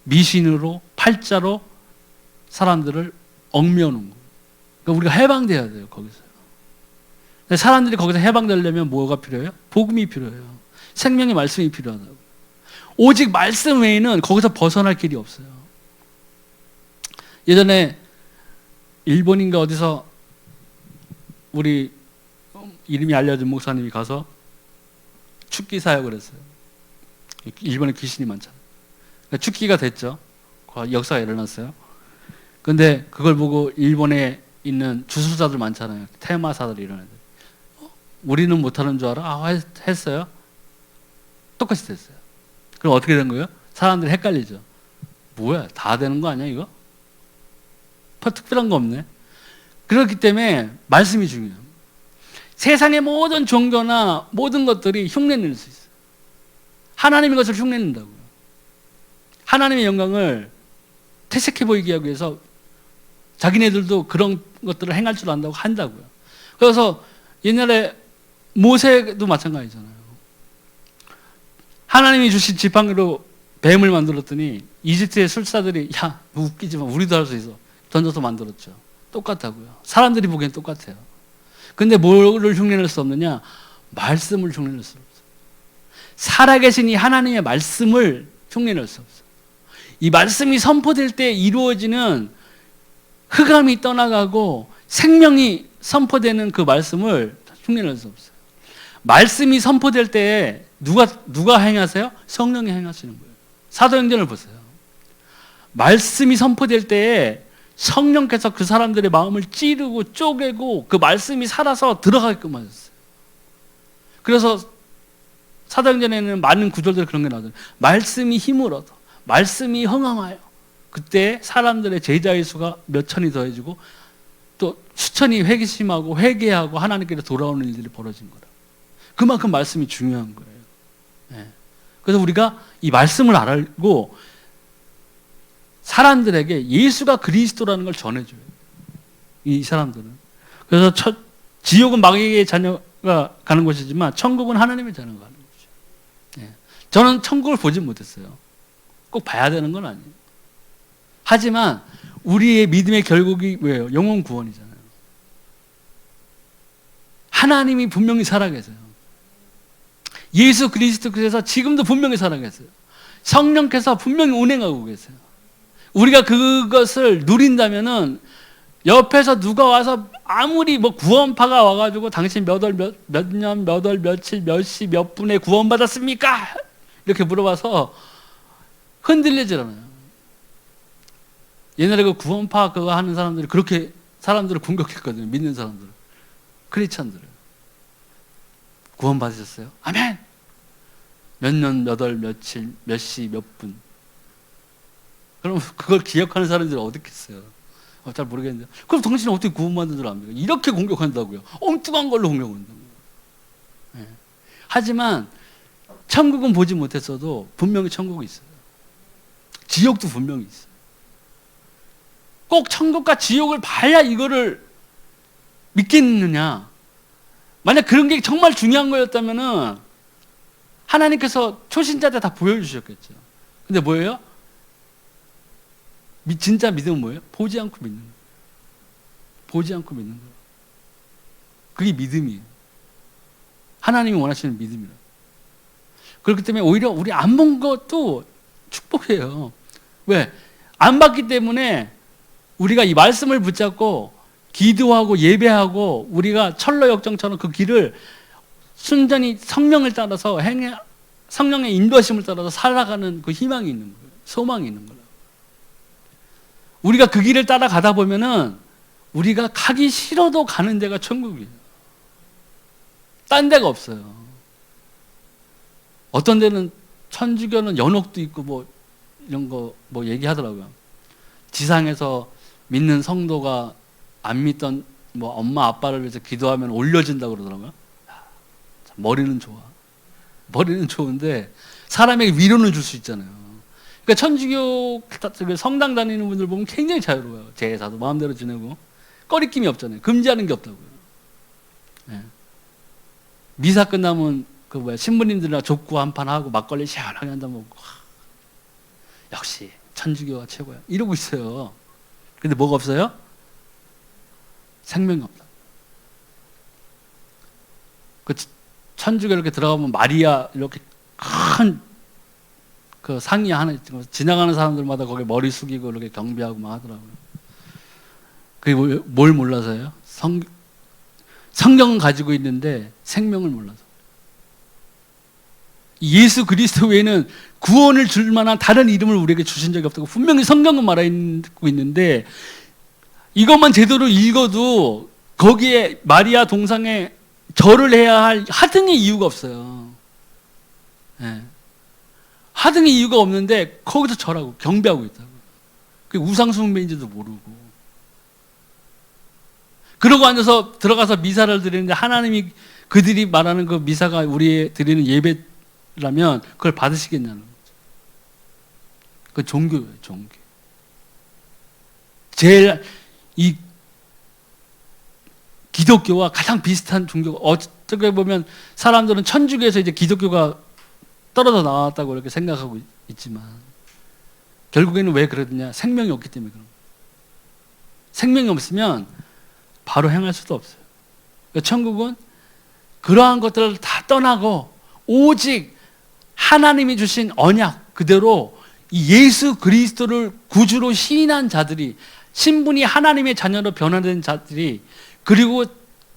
미신으로, 팔자로 사람들을 얽매우는 거예요. 그러니까 우리가 해방돼야 돼요, 거기서. 사람들이 거기서 해방되려면 뭐가 필요해요? 복음이 필요해요. 생명의 말씀이 필요하다고. 오직 말씀 외에는 거기서 벗어날 길이 없어요. 예전에 일본인가 어디서 우리 이름이 알려진 목사님이 가서 축기 사역을 했어요. 일본에 귀신이 많잖아요. 그러니까 축기가 됐죠. 역사가 일어났어요. 근데 그걸 보고 일본에 있는 주술사들 많잖아요. 테마사들 이런 애들. 우리는 못하는 줄 알아? 아, 했어요. 똑같이 됐어요. 그럼 어떻게 된 거예요? 사람들이 헷갈리죠. 뭐야, 다 되는 거 아니야 이거? 특별한 거 없네. 그렇기 때문에 말씀이 중요해요. 세상의 모든 종교나 모든 것들이 흉내낼 수 있어요. 하나님의 것을 흉내낸다고요. 하나님의 영광을 퇴색해 보이게 하기 위해서 자기네들도 그런 것들을 행할 줄 안다고 한다고요. 그래서 옛날에 모세도 마찬가지잖아요. 하나님이 주신 지팡이로 뱀을 만들었더니 이집트의 술사들이 야, 웃기지 마. 우리도 할 수 있어. 던져서 만들었죠. 똑같다고요. 사람들이 보기엔 똑같아요. 근데 뭐를 흉내낼 수 없느냐? 말씀을 흉내낼 수 없어요. 살아계신 이 하나님의 말씀을 흉내낼 수 없어요. 이 말씀이 선포될 때 이루어지는 흑암이 떠나가고 생명이 선포되는 그 말씀을 흉내낼 수 없어요. 말씀이 선포될 때 누가 행하세요? 성령이 행하시는 거예요. 사도행전을 보세요. 말씀이 선포될 때에 성령께서 그 사람들의 마음을 찌르고 쪼개고 그 말씀이 살아서 들어가게끔 하셨어요. 그래서 사도행전에는 많은 구절들 그런 게 나오잖아요. 말씀이 힘을 얻어, 말씀이 흥황하여. 그때 사람들의 제자의 수가 몇 천이 더해지고 또 수천이 회개심하고 회개하고 하나님께로 돌아오는 일들이 벌어진 거라. 그만큼 말씀이 중요한 거예요. 네. 그래서 우리가 이 말씀을 알고 사람들에게 예수가 그리스도라는 걸 전해줘요. 이 사람들은. 그래서 지옥은 마귀의 자녀가 가는 곳이지만 천국은 하나님의 자녀가 가는 곳이죠. 네. 저는 천국을 보지 못했어요. 꼭 봐야 되는 건 아니에요. 하지만 우리의 믿음의 결국이 뭐예요? 영혼 구원이잖아요. 하나님이 분명히 살아계세요. 예수 그리스도께서 지금도 분명히 살아계세요. 성령께서 분명히 운행하고 계세요. 우리가 그것을 누린다면은 옆에서 누가 와서 아무리 뭐 구원파가 와가지고 당신 몇 년, 몇 월, 며칠, 몇 시, 몇 분에 구원받았습니까? 이렇게 물어봐서 흔들리질 않아요. 옛날에 그 구원파 그거 하는 사람들이 그렇게 사람들을 공격했거든요. 믿는 사람들을. 크리스찬들을. 구원받으셨어요? 아멘! 몇 년, 몇 월, 며칠, 몇 시, 몇 분. 그럼 그걸 기억하는 사람들이 어디 있겠어요? 잘 모르겠는데. 그럼 당신은 어떻게 구원받는 줄 압니까? 이렇게 공격한다고요. 엉뚱한 걸로 공격한다고요. 네. 하지만 천국은 보지 못했어도 분명히 천국이 있어요. 지옥도 분명히 있어요. 꼭 천국과 지옥을 봐야 이거를 믿겠느냐? 만약 그런 게 정말 중요한 거였다면은 하나님께서 초신자들 다 보여주셨겠죠. 근데 뭐예요? 진짜 믿음은 뭐예요? 보지 않고 믿는 거예요. 보지 않고 믿는 거예요. 그게 믿음이에요. 하나님이 원하시는 믿음이라. 그렇기 때문에 오히려 우리 안 본 것도 축복이에요. 왜? 안 봤기 때문에 우리가 이 말씀을 붙잡고 기도하고 예배하고 우리가 철로역정처럼 그 길을 순전히 성령을 따라서 성령의 인도하심을 따라서 살아가는 그 희망이 있는 거예요. 소망이 있는 거예요. 우리가 그 길을 따라가다 보면은 우리가 가기 싫어도 가는 데가 천국이에요. 딴 데가 없어요. 어떤 데는 천주교는 연옥도 있고 뭐 이런 거 뭐 얘기하더라고요. 지상에서 믿는 성도가 안 믿던 뭐 엄마 아빠를 위해서 기도하면 올려진다고 그러더라고요. 머리는 좋아. 머리는 좋은데 사람에게 위로는 줄 수 있잖아요. 그러니까 천주교 성당 다니는 분들 보면 굉장히 자유로워요. 제사도 마음대로 지내고 꺼리낌이 없잖아요. 금지하는 게 없다고요. 네. 미사 끝나면 그 신부님들이랑 족구 한판 하고 막걸리 시원하게 한잔 먹고 역시 천주교가 최고야 이러고 있어요. 근데 뭐가 없어요? 생명이 없다. 그 천주교 이렇게 들어가면 마리아 이렇게 큰 그 상이 하나 있고 지나가는 사람들마다 거기 머리 숙이고 이렇게 경배하고 막 하더라고요. 그게 뭘 몰라서요? 성경은 가지고 있는데 생명을 몰라서. 예수 그리스도 외에는 구원을 줄 만한 다른 이름을 우리에게 주신 적이 없다고 분명히 성경은 말하고 있는데 이것만 제대로 읽어도 거기에 마리아 동상에 절을 해야 할 하등의 이유가 없어요. 네. 하등의 이유가 없는데 거기서 절하고 경배하고 있다고. 그게 우상숭배인지도 모르고. 그러고 앉아서 들어가서 미사를 드리는데 하나님이 그들이 말하는 그 미사가 우리 드리는 예배라면 그걸 받으시겠냐는 거죠. 그 종교예요, 종교. 제일 이 기독교와 가장 비슷한 종교가 어떻게 보면 사람들은 천주교에서 이제 기독교가 떨어져 나왔다고 이렇게 생각하고 있지만 결국에는 왜 그러느냐? 생명이 없기 때문에 그런 거예요. 생명이 없으면 바로 행할 수도 없어요. 그러니까 천국은 그러한 것들을 다 떠나고 오직 하나님이 주신 언약 그대로 이 예수 그리스도를 구주로 시인한 자들이 신분이 하나님의 자녀로 변화된 자들이 그리고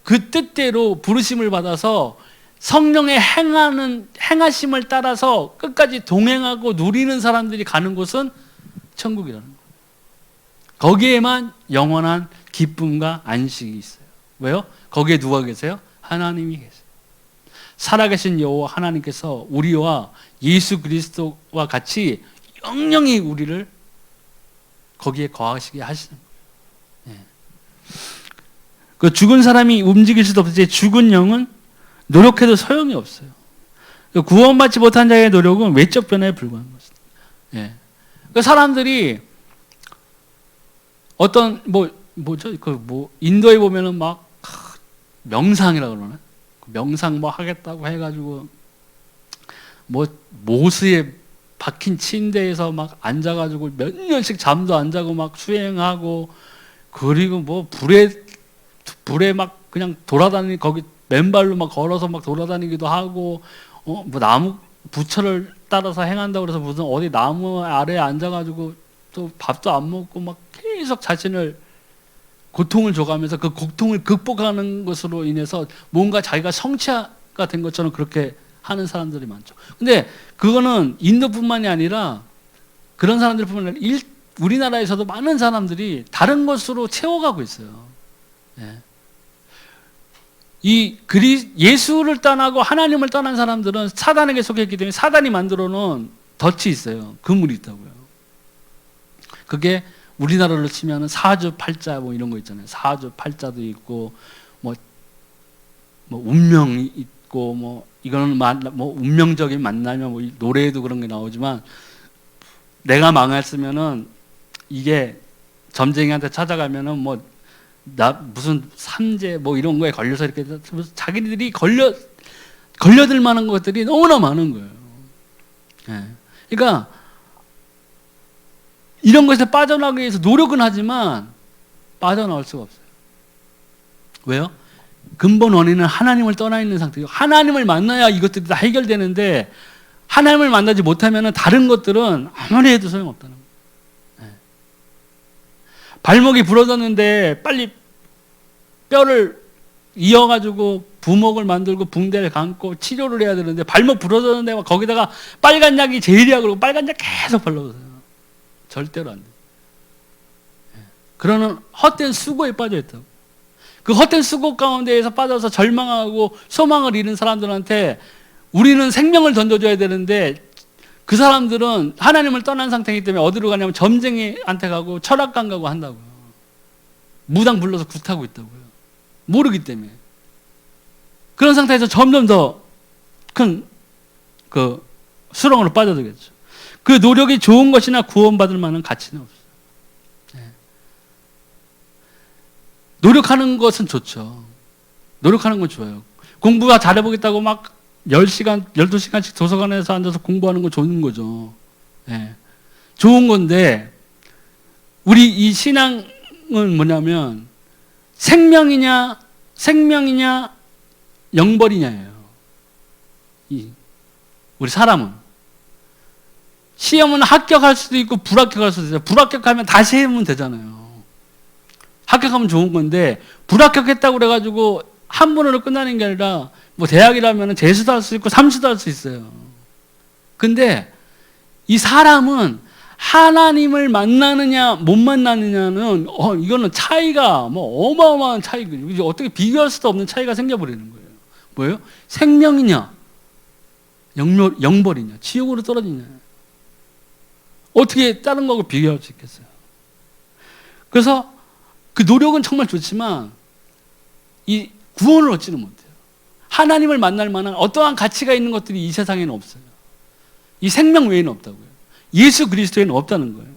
그 뜻대로 부르심을 받아서 성령의 행하심을 따라서 끝까지 동행하고 누리는 사람들이 가는 곳은 천국이라는 거예요. 거기에만 영원한 기쁨과 안식이 있어요. 왜요? 거기에 누가 계세요? 하나님이 계세요. 살아계신 여호와 하나님께서 우리와 예수 그리스도와 같이 영영히 우리를 거기에 거하시게 하시는 거예요. 네. 그 죽은 사람이 움직일 수도 없지 죽은 영은 노력해도 소용이 없어요. 구원받지 못한 자의 노력은 외적 변화에 불과한 것입니다. 예. 그 사람들이 어떤 인도에 보면은 막 명상이라고 그러나 명상 뭐 하겠다고 해가지고 뭐 모스에 박힌 침대에서 막 앉아가지고 몇 년씩 잠도 안 자고 막 수행하고 그리고 뭐 불에 막 그냥 돌아다니는 거기 맨발로 막 걸어서 막 돌아다니기도 하고 뭐 나무 부처를 따라서 행한다고 그래서 무슨 어디 나무 아래에 앉아가지고 또 밥도 안 먹고 막 계속 자신을 고통을 줘가면서 그 고통을 극복하는 것으로 인해서 뭔가 자기가 성취가 된 것처럼 그렇게 하는 사람들이 많죠. 근데 그거는 인도뿐만이 아니라 그런 사람들뿐만 아니라 우리나라에서도 많은 사람들이 다른 것으로 채워가고 있어요. 예. 예수를 떠나고 하나님을 떠난 사람들은 사단에게 속했기 때문에 사단이 만들어 놓은 덫이 있어요. 그물이 있다고요. 그게 우리나라로 치면 사주팔자 뭐 이런 거 있잖아요. 사주팔자도 있고 뭐 운명이 있고 뭐 이거는 뭐 운명적인 만나면 뭐 노래에도 그런 게 나오지만 내가 망했으면은 이게 점쟁이한테 찾아가면은 뭐 무슨 삼재 뭐 이런 거에 걸려서 이렇게 자기들이 걸려들 만한 것들이 너무나 많은 거예요. 예. 그러니까 이런 것에 빠져나가기 위해서 노력은 하지만 빠져나올 수가 없어요. 왜요? 근본 원인은 하나님을 떠나 있는 상태예요. 하나님을 만나야 이것들이 다 해결되는데 하나님을 만나지 못하면 다른 것들은 아무리 해도 소용없다는 거예요. 예. 발목이 부러졌는데 빨리 뼈를 이어가지고 부목을 만들고 붕대를 감고 치료를 해야 되는데 발목 부러졌는데 거기다가 빨간 약이 제일이야 그러고 빨간 약 계속 발라보세요. 절대로 안 돼요. 그러는 헛된 수고에 빠져 있다고. 그 헛된 수고 가운데에서 빠져서 절망하고 소망을 잃은 사람들한테 우리는 생명을 던져줘야 되는데 그 사람들은 하나님을 떠난 상태이기 때문에 어디로 가냐면 점쟁이한테 가고 철학관 가고 한다고요. 무당 불러서 굿하고 있다고요. 모르기 때문에. 그런 상태에서 점점 더 큰 그 수렁으로 빠져들겠죠. 그 노력이 좋은 것이나 구원받을 만한 가치는 없어요. 네. 노력하는 것은 좋죠. 노력하는 건 좋아요. 공부가 잘해보겠다고 막 10시간, 12시간씩 도서관에서 앉아서 공부하는 거 좋은 거죠. 네. 좋은 건데 우리 이 신앙은 뭐냐면 생명이냐 영벌이냐예요. 우리 사람은 시험은 합격할 수도 있고 불합격할 수도 있어요. 불합격하면 다시 해보면 되잖아요. 합격하면 좋은 건데 불합격했다고 그래가지고 한 번으로 끝나는 게 아니라 뭐 대학이라면 재수도 할 수 있고 삼수도 할 수 있어요. 근데 이 사람은 하나님을 만나느냐 못 만나느냐는 이거는 차이가 뭐 어마어마한 차이거든요. 어떻게 비교할 수도 없는 차이가 생겨버리는 거예요. 뭐예요? 생명이냐 영벌이냐 지옥으로 떨어지냐 어떻게 다른 거하고 비교할 수 있겠어요? 그래서 그 노력은 정말 좋지만 이 구원을 얻지는 못해요. 하나님을 만날 만한 어떠한 가치가 있는 것들이 이 세상에는 없어요. 이 생명 외에는 없다고요. 예수 그리스도에는 없다는 거예요.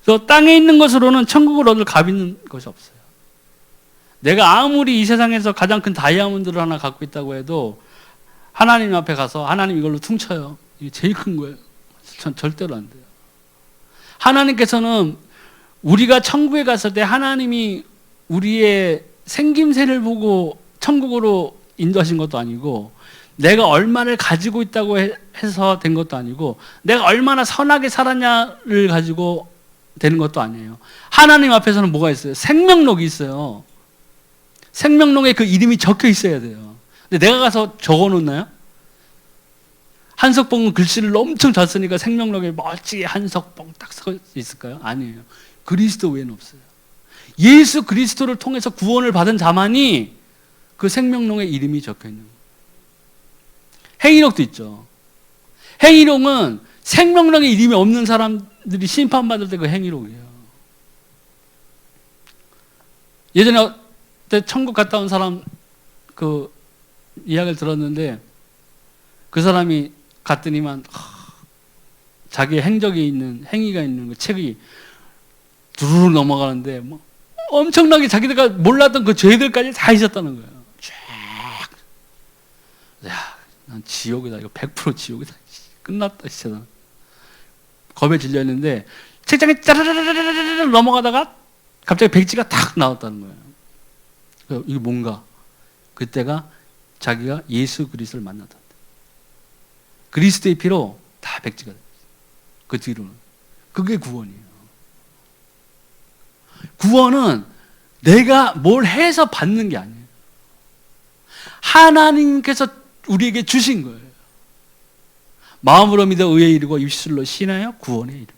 그래서 땅에 있는 것으로는 천국을 얻을 값 있는 것이 없어요. 내가 아무리 이 세상에서 가장 큰 다이아몬드를 하나 갖고 있다고 해도 하나님 앞에 가서 하나님 이걸로 퉁쳐요. 이게 제일 큰 거예요. 전 절대로 안 돼요. 하나님께서는 우리가 천국에 갔을 때 하나님이 우리의 생김새를 보고 천국으로 인도하신 것도 아니고 내가 얼마를 가지고 있다고 해서 된 것도 아니고 내가 얼마나 선하게 살았냐를 가지고 되는 것도 아니에요. 하나님 앞에서는 뭐가 있어요? 생명록이 있어요. 생명록에 그 이름이 적혀 있어야 돼요. 근데 내가 가서 적어 놓나요? 한석봉은 글씨를 엄청 잘 쓰니까 생명록에 멋지게 한석봉 딱 써 있을까요? 아니에요. 그리스도 외에는 없어요. 예수 그리스도를 통해서 구원을 받은 자만이 그 생명록에 이름이 적혀 있는 거예요. 행위록도 있죠. 행위록은 생명록에 이름이 없는 사람들이 심판받을 때 그 행위록이에요. 예전에 천국 갔다 온 사람 그 이야기를 들었는데 그 사람이 갔더니만 자기의 행적이 있는 행위가 있는 그 책이 두루룩 넘어가는데 뭐 엄청나게 자기가 몰랐던 그 죄들까지 다 있었다는 거예요. 쫙. 야, 난 지옥이다. 이거 100% 지옥이다. 끝났다 진짜. 겁에 질렸는데 책장에 짜라라라라라 넘어가다가 갑자기 백지가 탁 나왔다는 거예요. 이게 뭔가? 그때가 자기가 예수 그리스도를 만났다. 그리스도의 피로 다 백지가 됐어요. 그 뒤로는. 그게 구원이에요. 구원은 내가 뭘 해서 받는 게 아니에요. 하나님께서 우리에게 주신 거예요. 마음으로 믿어 의에 이르고 입술로 신하여 구원에 이릅니다.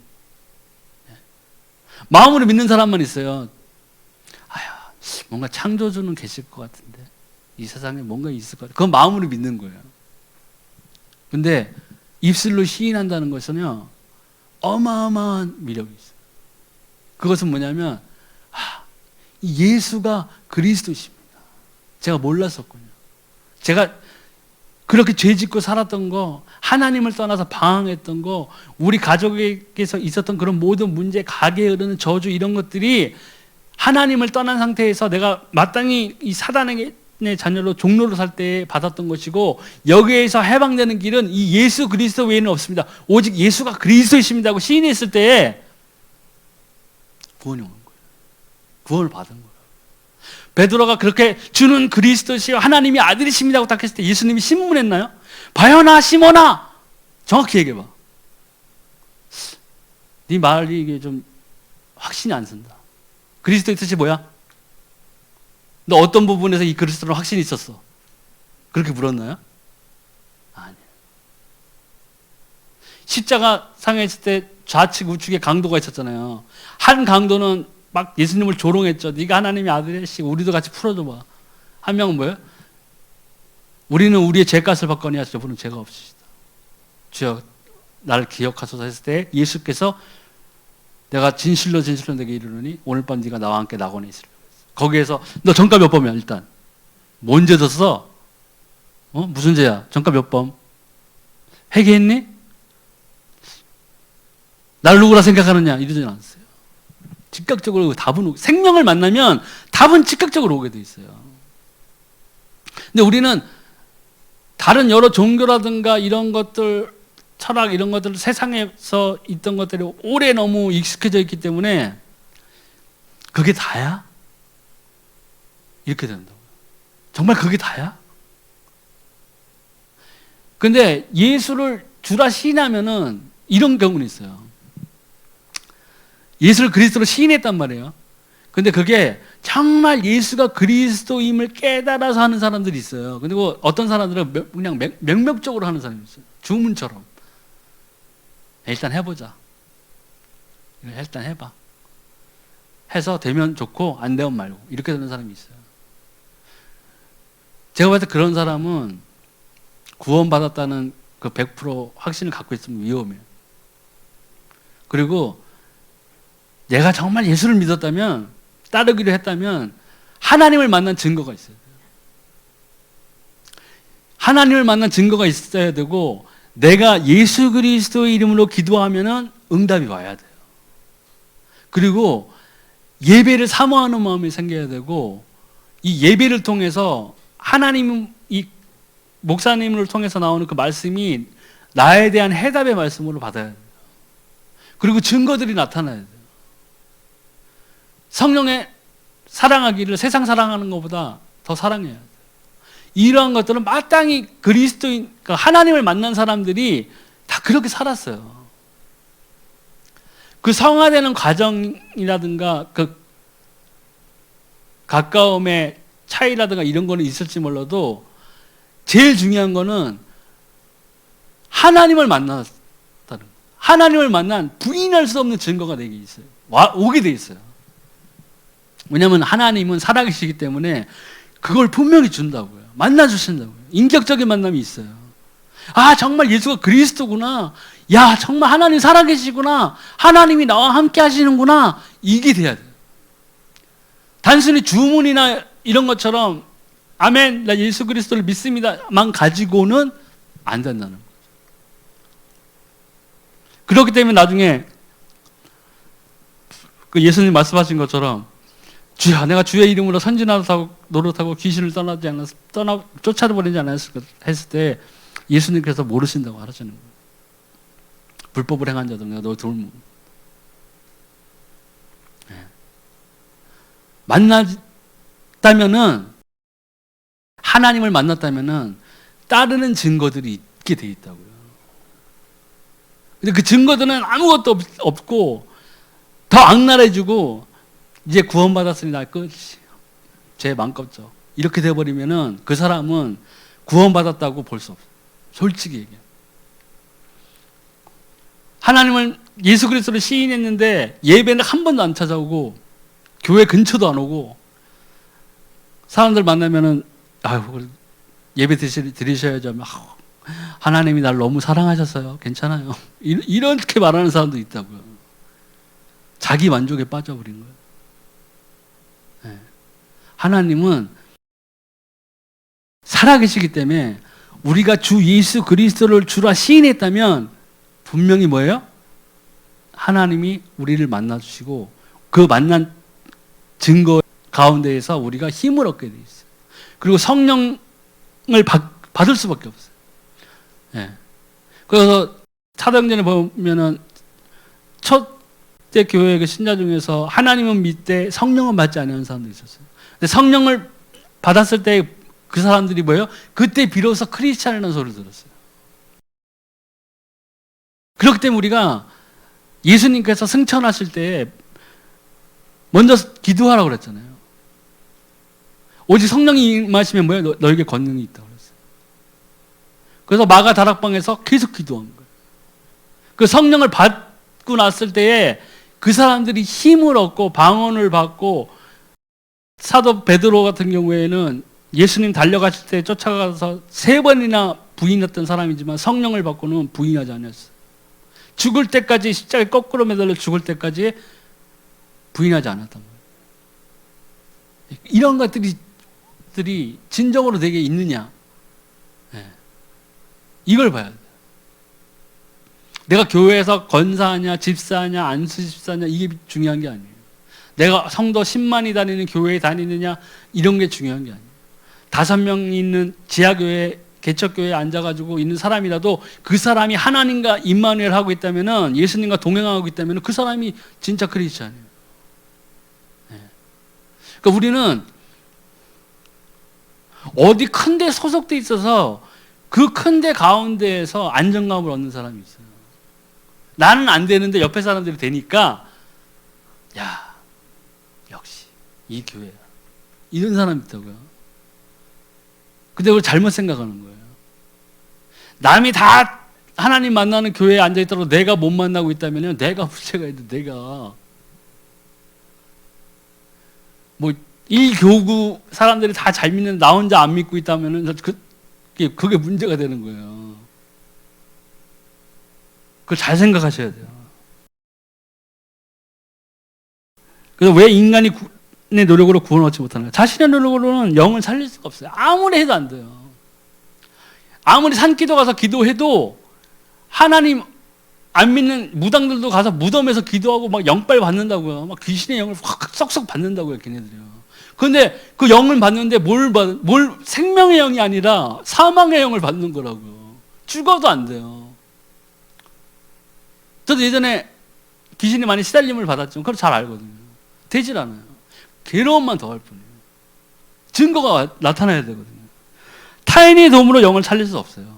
마음으로 믿는 사람만 있어요. 뭔가 창조주는 계실 것 같은데 이 세상에 뭔가 있을 것 같아요. 그건 마음으로 믿는 거예요. 근데 입술로 시인한다는 것은요 어마어마한 미력이 있어요. 그것은 뭐냐면 예수가 그리스도십니다. 제가 몰랐었군요. 제가 그렇게 죄짓고 살았던 거, 하나님을 떠나서 방황했던 거, 우리 가족에게서 있었던 그런 모든 문제, 가게에 흐르는 저주 이런 것들이 하나님을 떠난 상태에서 내가 마땅히 이 사단에게 하나님의 자녀로 종로로 살 때 받았던 것이고, 여기에서 해방되는 길은 이 예수 그리스도 외에는 없습니다. 오직 예수가 그리스도이십니다 하고 시인했을 때에 구원이 오는 거예요. 구원을 받은 거예요. 베드로가 그렇게 주는 그리스도시요 하나님이 아들이십니다 하고 딱 했을 때 예수님이 신문했나요? 바요나 시몬아, 정확히 얘기해봐. 네 말이 이게 좀 확신이 안 선다. 그리스도의 뜻이 뭐야? 너 어떤 부분에서 이 그리스도는 확신이 있었어? 그렇게 물었나요? 아니에요. 십자가 상했을 때 좌측 우측에 강도가 있었잖아요. 한 강도는 막 예수님을 조롱했죠. 네가 하나님의 아들이시고 우리도 같이 풀어줘봐. 한 명은 뭐예요? 우리는 우리의 죄값을 받거니와 저분은 죄가 없으시다. 주여 나를 기억하소서 했을 때 예수께서 내가 진실로 내게 이르노니 오늘 밤 네가 나와 함께 낙원에 있으리라. 거기에서 너 전과 몇 범이야 일단? 뭔 죄 졌어? 무슨 죄야? 전과 몇 범? 회개했니? 나를 누구라 생각하느냐? 이러진 않았어요. 즉각적으로 답은 생명을 만나면 답은 즉각적으로 오게 돼 있어요. 근데 우리는 다른 여러 종교라든가 이런 것들, 철학 이런 것들, 세상에서 있던 것들이 오래 너무 익숙해져 있기 때문에 그게 다야? 이렇게 된다고요. 정말 그게 다야? 근데 예수를 주라 시인하면은 이런 경우는 있어요. 예수를 그리스도로 시인했단 말이에요. 근데 그게 정말 예수가 그리스도임을 깨달아서 하는 사람들이 있어요. 그리고 어떤 사람들은 그냥 명목적으로 하는 사람이 있어요. 주문처럼. 일단 해보자. 일단 해봐. 해서 되면 좋고 안 되면 말고 이렇게 되는 사람이 있어요. 제가 봤을 때 그런 사람은 구원받았다는 그 100% 확신을 갖고 있으면 위험해요. 그리고 내가 정말 예수를 믿었다면, 따르기로 했다면 하나님을 만난 증거가 있어야 돼요. 하나님을 만난 증거가 있어야 되고, 내가 예수 그리스도의 이름으로 기도하면 응답이 와야 돼요. 그리고 예배를 사모하는 마음이 생겨야 되고, 이 예배를 통해서 하나님, 이 목사님을 통해서 나오는 그 말씀이 나에 대한 해답의 말씀으로 받아야 돼요. 그리고 증거들이 나타나야 돼요. 성령의 사랑하기를 세상 사랑하는 것보다 더 사랑해야 돼요. 이러한 것들은 마땅히 그리스도인, 그러니까 하나님을 만난 사람들이 다 그렇게 살았어요. 그 성화되는 과정이라든가 그 가까움의 차이라든가 이런 거는 있을지 몰라도 제일 중요한 거는 하나님을 만났다는 거예요. 하나님을 만난 부인할 수 없는 증거가 내게 있어요. 오게 돼 있어요. 왜냐하면 하나님은 살아계시기 때문에 그걸 분명히 준다고요. 만나주신다고요. 인격적인 만남이 있어요. 아, 정말 예수가 그리스도구나. 야, 정말 하나님 살아계시구나. 하나님이 나와 함께 하시는구나. 이게 돼야 돼요. 단순히 주문이나 이런 것처럼 아멘, 나 예수 그리스도를 믿습니다만 가지고는 안 된다는 거죠. 그렇기 때문에 나중에 그 예수님 말씀하신 것처럼 주야, 내가 주의 이름으로 선지자로 노릇하고 귀신을 쫓아버리지 않았을까 했을 때 예수님께서 모르신다고 하시는 거예요. 불법을 행한 자들 내가 너 돌무. 만났다면은, 하나님을 만났다면은 따르는 증거들이 있게 돼 있다고요. 근데 그 증거들은 아무것도 없고 더 악랄해지고 이제 구원받았으니 날 끝이 죄 많겠죠. 이렇게 돼버리면은 그 사람은 구원받았다고 볼 수 없어요. 솔직히 얘기해. 하나님을 예수 그리스도를 시인했는데 예배는 한 번도 안 찾아오고 교회 근처도 안 오고 사람들 만나면은 아유 예배 드리셔야죠. 하나님이 날 너무 사랑하셨어요. 괜찮아요. 이렇게 말하는 사람도 있다고요. 자기 만족에 빠져버린 거예요. 네. 하나님은 살아계시기 때문에 우리가 주 예수 그리스도를 주라 시인했다면 분명히 뭐예요? 하나님이 우리를 만나주시고 그 만난 증거 가운데에서 우리가 힘을 얻게 돼 있어요. 그리고 성령을 받을 수밖에 없어요. 예. 그래서 사도행전에 보면은 첫째 교회의 그 신자 중에서 하나님은 믿되 성령은 받지 않는 사람도 있었어요. 근데 성령을 받았을 때 그 사람들이 뭐예요? 그때 비로소 크리스찬이라는 소리를 들었어요. 그렇기 때문에 우리가 예수님께서 승천하실 때 먼저 기도하라고 그랬잖아요. 오직 성령이 임하시면 뭐예요? 너에게 권능이 있다고 그랬어요. 그래서 마가 다락방에서 계속 기도한 거예요. 그 성령을 받고 났을 때에 그 사람들이 힘을 얻고 방언을 받고, 사도 베드로 같은 경우에는 예수님 달려가실 때 쫓아가서 3번이나 부인했던 사람이지만 성령을 받고는 부인하지 않았어요. 죽을 때까지, 십자가에 거꾸로 매달려 죽을 때까지 부인하지 않았단 말이에요. 이런 것들이 진정으로 되게 있느냐, 네. 이걸 봐야 돼요. 내가 교회에서 권사하냐 집사하냐 안수 집사하냐 이게 중요한 게 아니에요. 내가 성도 10만이 다니는 교회에 다니느냐 이런 게 중요한 게 아니에요. 5명 있는 지하교회 개척교회에 앉아가지고 있는 사람이라도 그 사람이 하나님과 임마누엘 하고 있다면은, 예수님과 동행하고 있다면은 그 사람이 진짜 크리스찬이에요. 네. 그러니까 우리는 어디 큰 데 소속돼 있어서 그 큰 데 가운데에서 안정감을 얻는 사람이 있어요. 나는 안 되는데 옆에 사람들이 되니까, 야, 역시 이 교회야, 이런 사람이 있다고요. 근데 그걸 잘못 생각하는 거예요. 남이 다 하나님 만나는 교회에 앉아있다고 내가 못 만나고 있다면 내가 문제가 있는데, 내가 뭐 이 교구 사람들이 다 잘 믿는데 나 혼자 안 믿고 있다면 그게 문제가 되는 거예요. 그걸 잘 생각하셔야 돼요. 그래서 왜 인간이 의 노력으로 구원을 얻지 못하는 거예요? 자신의 노력으로는 영을 살릴 수가 없어요. 아무리 해도 안 돼요. 아무리 산기도 가서 기도해도 하나님 안 믿는 무당들도 가서 무덤에서 기도하고 막 영빨 받는다고요. 막 귀신의 영을 확 쏙쏙 받는다고요, 걔네들이요. 그런데 그 영을 받는데 뭘 생명의 영이 아니라 사망의 영을 받는 거라고요. 죽어도 안 돼요. 저도 예전에 귀신이 많이 시달림을 받았지만 그걸 잘 알거든요. 되질 않아요. 괴로움만 더 할 뿐이에요. 증거가 나타나야 되거든요. 타인의 도움으로 영을 살릴 수 없어요.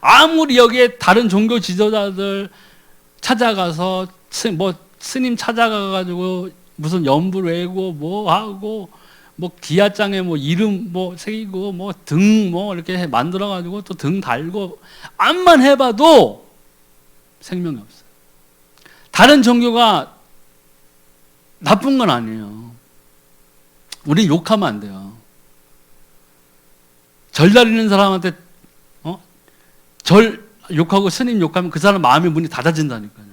아무리 여기에 다른 종교 지도자들 찾아가서 스님 찾아가가지고 무슨 연불 외고 뭐 하고 뭐 기아장에 뭐 이름 뭐 새기고 뭐 등 뭐 이렇게 만들어가지고 또 등 달고 암만 해봐도 생명이 없어요. 다른 종교가 나쁜 건 아니에요. 우리 욕하면 안 돼요. 절 다리는 사람한테 절 욕하고 스님 욕하면 그 사람 마음의 문이 닫아진다니까요.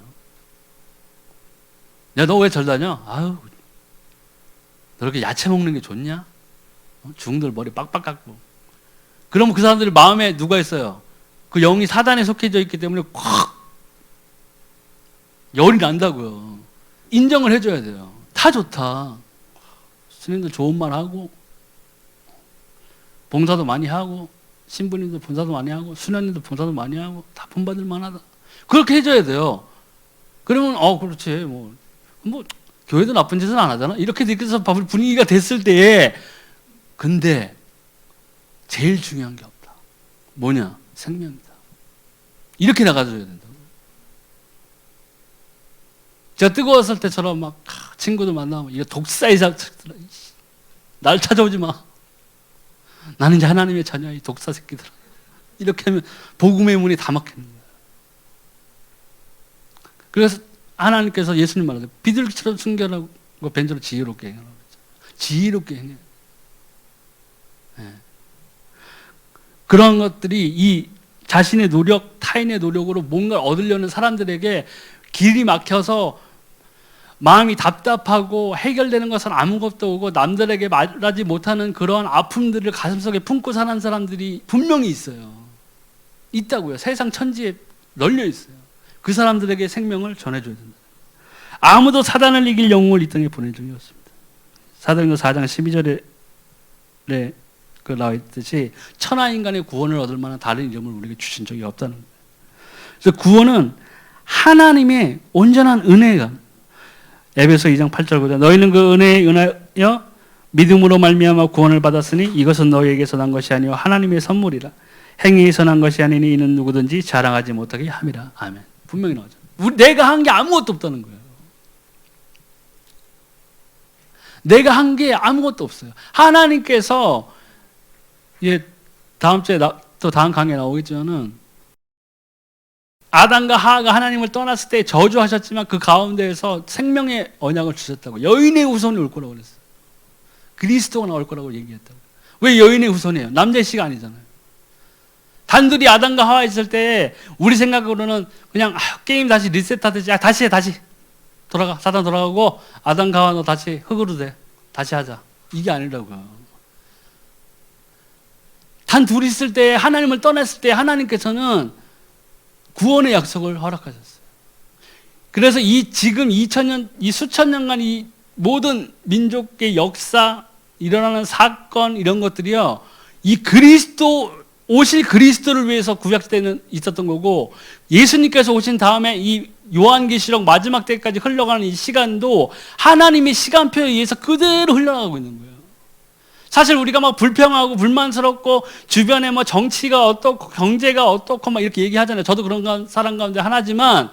야, 너 왜 절 다녀? 아유, 너 이렇게 야채 먹는 게 좋냐? 중들 머리 빡빡 깎고. 그러면 그 사람들이 마음에 누가 있어요? 그 영이 사단에 속해져 있기 때문에 확 열이 난다고요. 인정을 해줘야 돼요. 다 좋다. 스님들 좋은 말 하고, 봉사도 많이 하고, 신부님들 봉사도 많이 하고, 수녀님들 봉사도 많이 하고, 다 본받을 만하다. 그렇게 해줘야 돼요. 그러면 그렇지 뭐 교회도 나쁜 짓은 안 하잖아. 이렇게 느껴서 분위기가 됐을 때에, 근데 제일 중요한 게 없다. 뭐냐? 생명이다. 이렇게 나가줘야 된다고. 제가 뜨거웠을 때처럼 막 친구들 만나면 이거 독사의 자식들아, 날 찾아오지 마. 나는 이제 하나님의 자녀야, 이 독사 새끼들아. 이렇게 하면 복음의 문이 다 막히는 거예요. 그래서 하나님께서 예수님 말하죠. 비둘기처럼 순결하고 벤처럼 지혜롭게 행하라고 했죠. 지혜롭게 행해. 네. 그런 것들이 이 자신의 노력, 타인의 노력으로 뭔가를 얻으려는 사람들에게 길이 막혀서 마음이 답답하고 해결되는 것은 아무것도 없고 남들에게 말하지 못하는 그러한 아픔들을 가슴속에 품고 사는 사람들이 분명히 있어요. 있다고요. 세상 천지에 널려 있어요. 그 사람들에게 생명을 전해줘야 된다. 아무도 사단을 이길 영웅을 이 땅에 보낸 적이 없습니다. 사도행전 4장 12절에 그 나와 있듯이 천하 인간의 구원을 얻을 만한 다른 이름을 우리에게 주신 적이 없다는 거예요. 그래서 구원은 하나님의 온전한 은혜가, 에베소 2장 8절 보자. 너희는 그 은혜에 은하여 믿음으로 말미암아 구원을 받았으니 이것은 너희에게서 난 것이 아니요 하나님의 선물이라. 행위에서 난 것이 아니니 이는 누구든지 자랑하지 못하게 함이라. 아멘. 분명히 나오죠. 내가 한 게 아무것도 없다는 거예요. 내가 한 게 아무것도 없어요. 하나님께서 다음 주에 또 다음 강의에 나오겠지만은 아담과 하하가 하나님을 떠났을 때 저주하셨지만 그 가운데에서 생명의 언약을 주셨다고. 여인의 후손이 올 거라고 그랬어요. 그리스도가 나올 거라고 얘기했다고. 왜 여인의 후손이에요? 남자의 씨가 아니잖아요. 단둘이 아담과 하와 있을 때 우리 생각으로는 그냥 게임 다시 리셋하듯이 다시 돌아가. 사단 돌아가고 아담과 하와 너 다시 흙으로 돼. 다시 하자. 이게 아니라고요. 단 둘이 있을 때, 하나님을 떠났을 때 하나님께서는 구원의 약속을 허락하셨어요. 그래서 지금 2000년, 이 수천 년간 이 모든 민족의 역사, 일어나는 사건 이런 것들이요, 이 오실 그리스도를 위해서 구약 때는 있었던 거고, 예수님께서 오신 다음에 이 요한계시록 마지막 때까지 흘러가는 이 시간도 하나님의 시간표에 의해서 그대로 흘러가고 있는 거예요. 사실 우리가 막 불평하고 불만스럽고 주변에 뭐 정치가 어떻고 경제가 어떻고 막 이렇게 얘기하잖아요. 저도 그런 사람 가운데 하나지만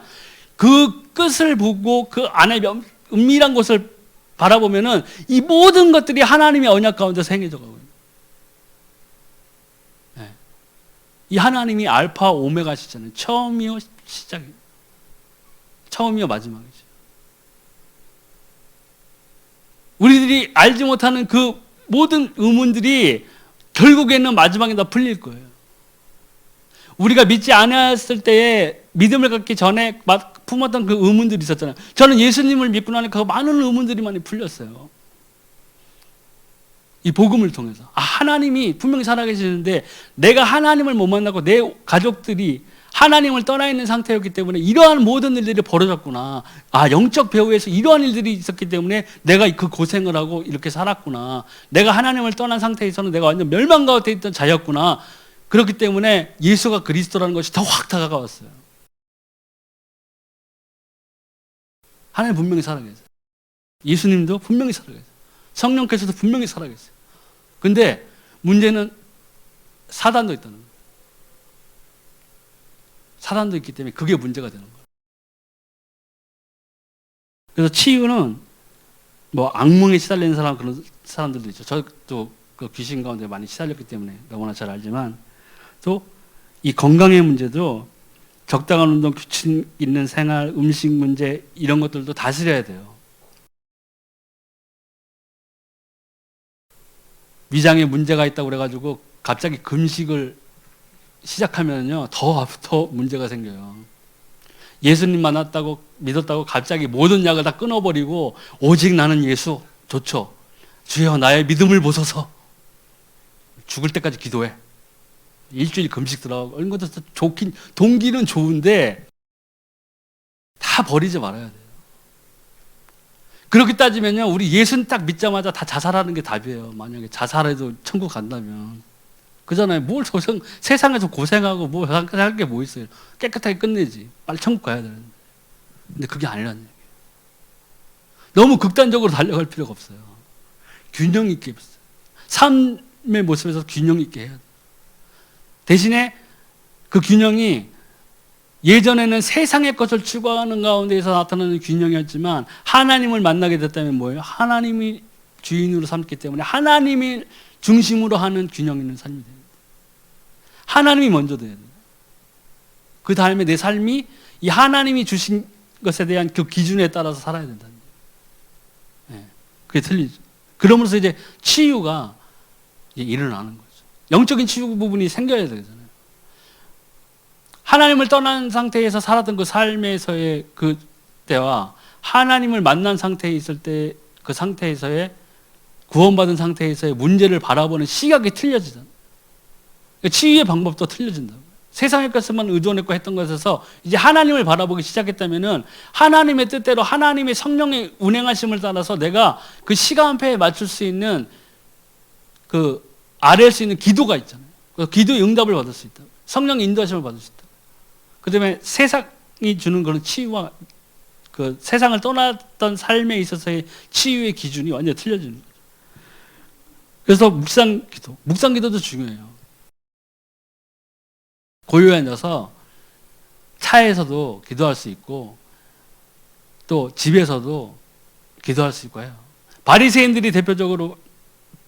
그 끝을 보고 그 안에 은밀한 곳을 바라보면은 이 모든 것들이 하나님의 언약 가운데서 행해져 가고 있는 거예요. 이 하나님이 알파 오메가시잖아요. 처음이요 시작이에요. 처음이요 마지막이죠. 우리들이 알지 못하는 그 모든 의문들이 결국에는 마지막에 다 풀릴 거예요. 우리가 믿지 않았을 때에 믿음을 갖기 전에 품었던 그 의문들이 있었잖아요. 저는 예수님을 믿고 나니까 그 많은 의문들이 많이 풀렸어요. 이 복음을 통해서. 하나님이 분명히 살아계시는데 내가 하나님을 못 만나고 내 가족들이 하나님을 떠나 있는 상태였기 때문에 이러한 모든 일들이 벌어졌구나. 영적 배후에서 이러한 일들이 있었기 때문에 내가 그 고생을 하고 이렇게 살았구나. 내가 하나님을 떠난 상태에서는 내가 완전 멸망 가운데 있던 자였구나. 그렇기 때문에 예수가 그리스도라는 것이 더 확 다가왔어요. 하나님 분명히 살아계세요. 예수님도 분명히 살아계세요. 성령께서도 분명히 살아계세요. 근데 문제는 사단도 있다는 거예요. 사단도 있기 때문에 그게 문제가 되는 거예요. 그래서 치유는 뭐 악몽에 시달리는 사람, 그런 사람들도 있죠. 저도 그 귀신 가운데 많이 시달렸기 때문에 너무나 잘 알지만, 또 이 건강의 문제도 적당한 운동, 규칙 있는 생활, 음식 문제 이런 것들도 다스려야 돼요. 위장에 문제가 있다고 그래가지고 갑자기 금식을 시작하면요 더 문제가 생겨요. 예수님 만났다고 믿었다고 갑자기 모든 약을 다 끊어버리고 오직 나는 예수 좋죠. 주여 나의 믿음을 보소서. 죽을 때까지 기도해. 일주일 금식 들어가고 이런 것도 좋긴 동기는 좋은데 다 버리지 말아야 돼요. 그렇게 따지면요 우리 예수님 딱 믿자마자 다 자살하는 게 답이에요. 만약에 자살해도 천국 간다면. 그잖아요. 뭘 세상에서 고생하고 뭐 할 게 뭐 있어요. 깨끗하게 끝내지. 빨리 천국 가야 되는데. 근데 그게 아니라는 얘기예요. 너무 극단적으로 달려갈 필요가 없어요. 균형 있게 입었어요. 삶의 모습에서 균형 있게 해야 돼요. 대신에 그 균형이 예전에는 세상의 것을 추구하는 가운데에서 나타나는 균형이었지만 하나님을 만나게 됐다면 뭐예요? 하나님이 주인으로 삼기 때문에 하나님이 중심으로 하는 균형 있는 삶이 돼요. 하나님이 먼저 돼야 돼요. 그 다음에 내 삶이 이 하나님이 주신 것에 대한 그 기준에 따라서 살아야 된다는 거예요. 그게 틀리죠. 그러면서 이제 치유가 이제 일어나는 거죠. 영적인 치유 부분이 생겨야 되잖아요. 하나님을 떠난 상태에서 살았던 그 삶에서의 그 때와 하나님을 만난 상태에 있을 때 그 상태에서의 구원받은 상태에서의 문제를 바라보는 시각이 틀려지잖아요. 치유의 방법도 틀려진다고. 세상의 것만 의존했고 했던 것에서 이제 하나님을 바라보기 시작했다면은 하나님의 뜻대로 하나님의 성령의 운행하심을 따라서 내가 그 시간표에 맞출 수 있는 그 아뢰할 수 있는 기도가 있잖아요. 그 기도의 응답을 받을 수 있다. 성령 인도하심을 받을 수 있다. 그다음에 세상이 주는 그런 치유와 그 세상을 떠났던 삶에 있어서의 치유의 기준이 완전히 틀려지는 거죠. 그래서 묵상 기도도 중요해요. 고요에 앉아서 차에서도 기도할 수 있고 또 집에서도 기도할 수 있고 해요. 바리새인들이 대표적으로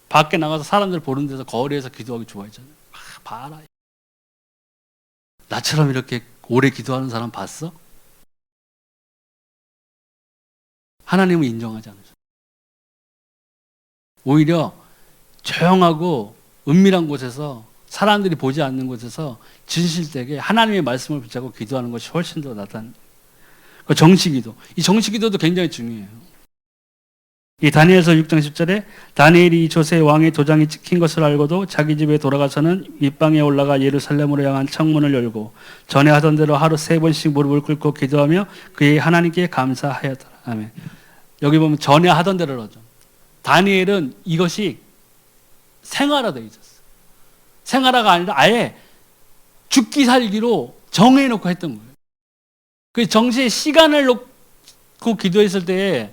밖에 나가서 사람들 보는 데서 거리에서 기도하기 좋아했잖아요. 봐라. 나처럼 이렇게 오래 기도하는 사람 봤어? 하나님은 인정하지 않으셔. 오히려 조용하고 은밀한 곳에서 사람들이 보지 않는 곳에서 진실되게 하나님의 말씀을 붙잡고 기도하는 것이 훨씬 더 나타납니다. 그 정시기도. 이 정시기도도 굉장히 중요해요. 이 다니엘서 6장 10절에 다니엘이 조세 왕의 도장이 찍힌 것을 알고도 자기 집에 돌아가서는 윗방에 올라가 예루살렘으로 향한 창문을 열고 전에 하던 대로 하루 3번씩 무릎을 꿇고 기도하며 그의 하나님께 감사하였더라. 아멘. 여기 보면 전에 하던 대로라죠. 다니엘은 이것이 생활화되어 있었어요. 생활화가 아니라 아예 죽기 살기로 정해놓고 했던 거예요. 그 정시에 시간을 놓고 기도했을 때에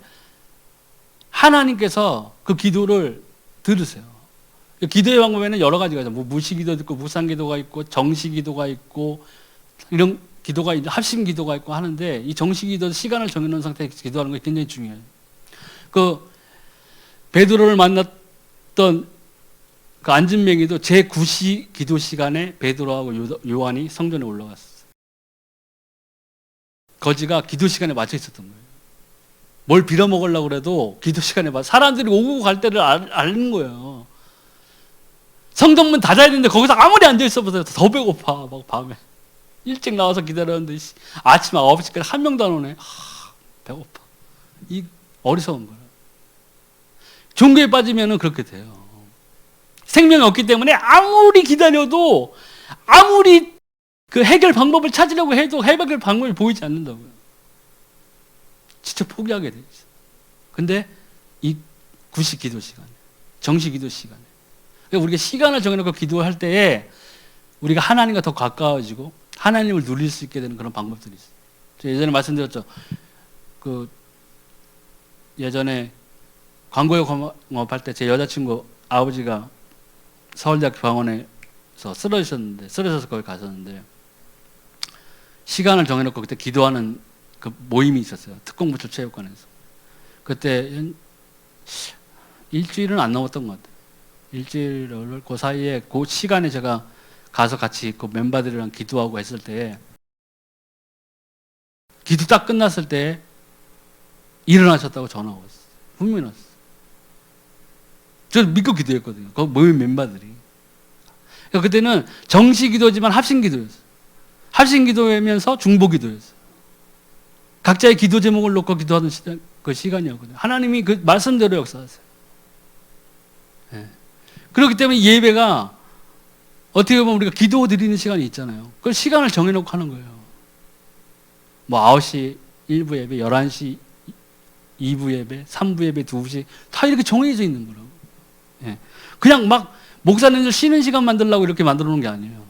하나님께서 그 기도를 들으세요. 기도의 방법에는 여러 가지가 있죠. 뭐 무시기도도 있고 무상기도가 있고 정시기도가 있고 이런 기도가 있고 합심기도가 있고 하는데 이 정시기도 시간을 정해놓은 상태에서 기도하는 것이 굉장히 중요해요. 그 베드로를 만났던 그 안진뱅이도 제9시 기도 시간에 베드로하고 요한이 성전에 올라갔어요. 거지가 기도 시간에 맞춰 있었던 거예요. 뭘 빌어먹으려고 그래도 기도 시간에 맞춰 사람들이 오고 갈 때를 아는 거예요. 성전문 닫아야 되는데 거기서 아무리 앉아있어 보세요. 더 배고파. 막 밤에 일찍 나와서 기다렸는데 아침 9시까지 한 명도 안 오네. 배고파. 이 어리석은 거예요. 종교에 빠지면 그렇게 돼요. 생명이 없기 때문에 아무리 기다려도 아무리 그 해결 방법을 찾으려고 해도 해결 방법이 보이지 않는다고요. 진짜 포기하게 돼 있어요. 근데 이 구식 기도 시간에, 정시 기도 시간에, 그러니까 우리가 시간을 정해놓고 기도할 때에 우리가 하나님과 더 가까워지고 하나님을 누릴 수 있게 되는 그런 방법들이 있어요. 제가 예전에 말씀드렸죠. 그 예전에 광고에 공업할 때 제 여자친구 아버지가 서울대학교 병원에서 쓰러져서 거기 가셨는데 시간을 정해놓고 그때 기도하는 그 모임이 있었어요. 특공부처체육관에서. 그때 일주일은 안 넘었던 것 같아요. 일주일을 그 사이에 그 시간에 제가 가서 같이 그 멤버들이랑 기도하고 했을 때 기도 딱 끝났을 때 일어나셨다고 전화가 왔어요. 분명히 왔어요. 저 믿고 기도했거든요. 그 모임 멤버들이. 그러니까 그때는 정시 기도지만 합심 기도였어요. 합심 기도하면서 중보 기도였어요. 각자의 기도 제목을 놓고 기도하는 그 시간이었거든요. 하나님이 그 말씀대로 역사하세요. 네. 그렇기 때문에 예배가 어떻게 보면 우리가 기도 드리는 시간이 있잖아요. 그걸 시간을 정해놓고 하는 거예요. 뭐 9시 1부 예배, 11시 2부 예배, 3부 예배, 2시 다 이렇게 정해져 있는 거라고. 네. 그냥 막 목사님들 쉬는 시간 만들려고 이렇게 만들어 놓은 게 아니에요.